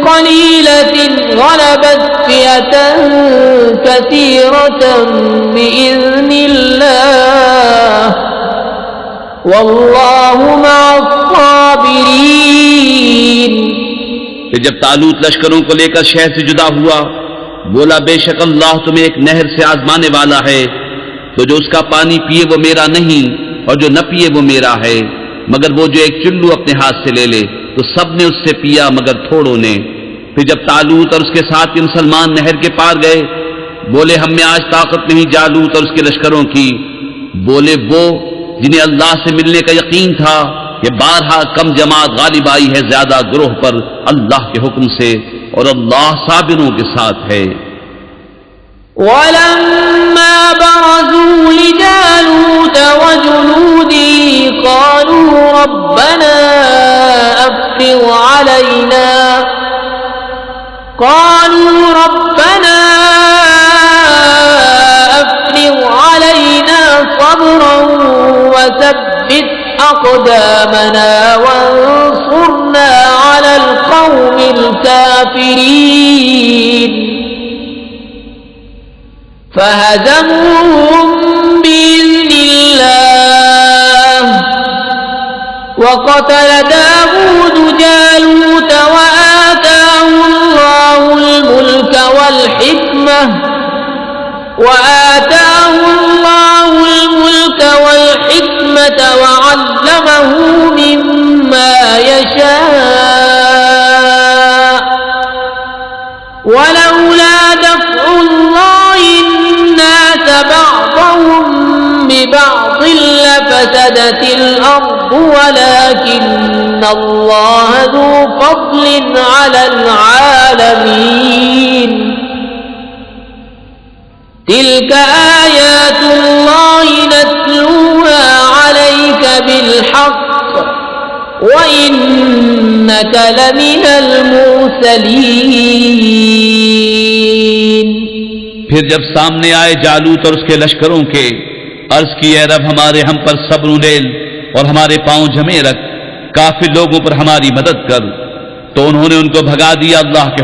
قليلة غلبت فئة كثيرة بإذن الله والله مع الصابرين। जब तालूत लश्करों को लेकर शहर से जुदा हुआ, बोला बेशक अल्लाह तुम्हें एक नहर से आजमाने वाला है, तो जो उसका पानी पिए वो मेरा नहीं और जो न पिए वो मेरा है, मगर वो जो एक चुल्लू अपने हाथ से ले ले तो सबने उससे पिया मगर थोड़ों ने। फिर जब तालूत और उसके साथ मुसलमान नहर के पार गए, बोले हम में आज ताकत नहीं जालूत और उसके लश्करों की। बोले वो जिन्हें अल्लाह से मिलने का यकीन था कि बारहा कम जमात गालिब आई है ज्यादा ग्रोह पर अल्लाह के हुक्म से, और अल्लाह साबिरों के साथ है। वलम्मा बरज़ू लिजालूत वजुनूदिही क़ालू रब्बना अफ़्रिग़ अलैना सब्रन वसब्बित अक़दामना वंसुरना अलल क़ौमिल काफ़िरीन। फहज़मूहुम बिइज़्निल्लाह वक़तल दाऊद जालूत वआताहु अल्लाहुल मुल्क वल हिकमत वअल्लमहु मिम्मा यशाअ वलौला दफ़्उल्लाहि अन्नास बअदहुम बिबअद लफ़सदतिल अर्दु वलाकिन्न अल्लाह ज़ू फ़ज़लिन अलल आलमीन। तिल्क आयातुल्लाहि नत्लूहा अलैक बिलहक़्क़ व इन्नक लमिनल मुरसलीन। फिर जब सामने आए जालूत और उसके लश्करों के, अर्ज की ए रब हमारे हम पर सब्र उड़ेल और हमारे पांव जमे रख, काफिर लोगों पर हमारी मदद कर। तो उन्होंने उनको भगा दिया अल्लाह के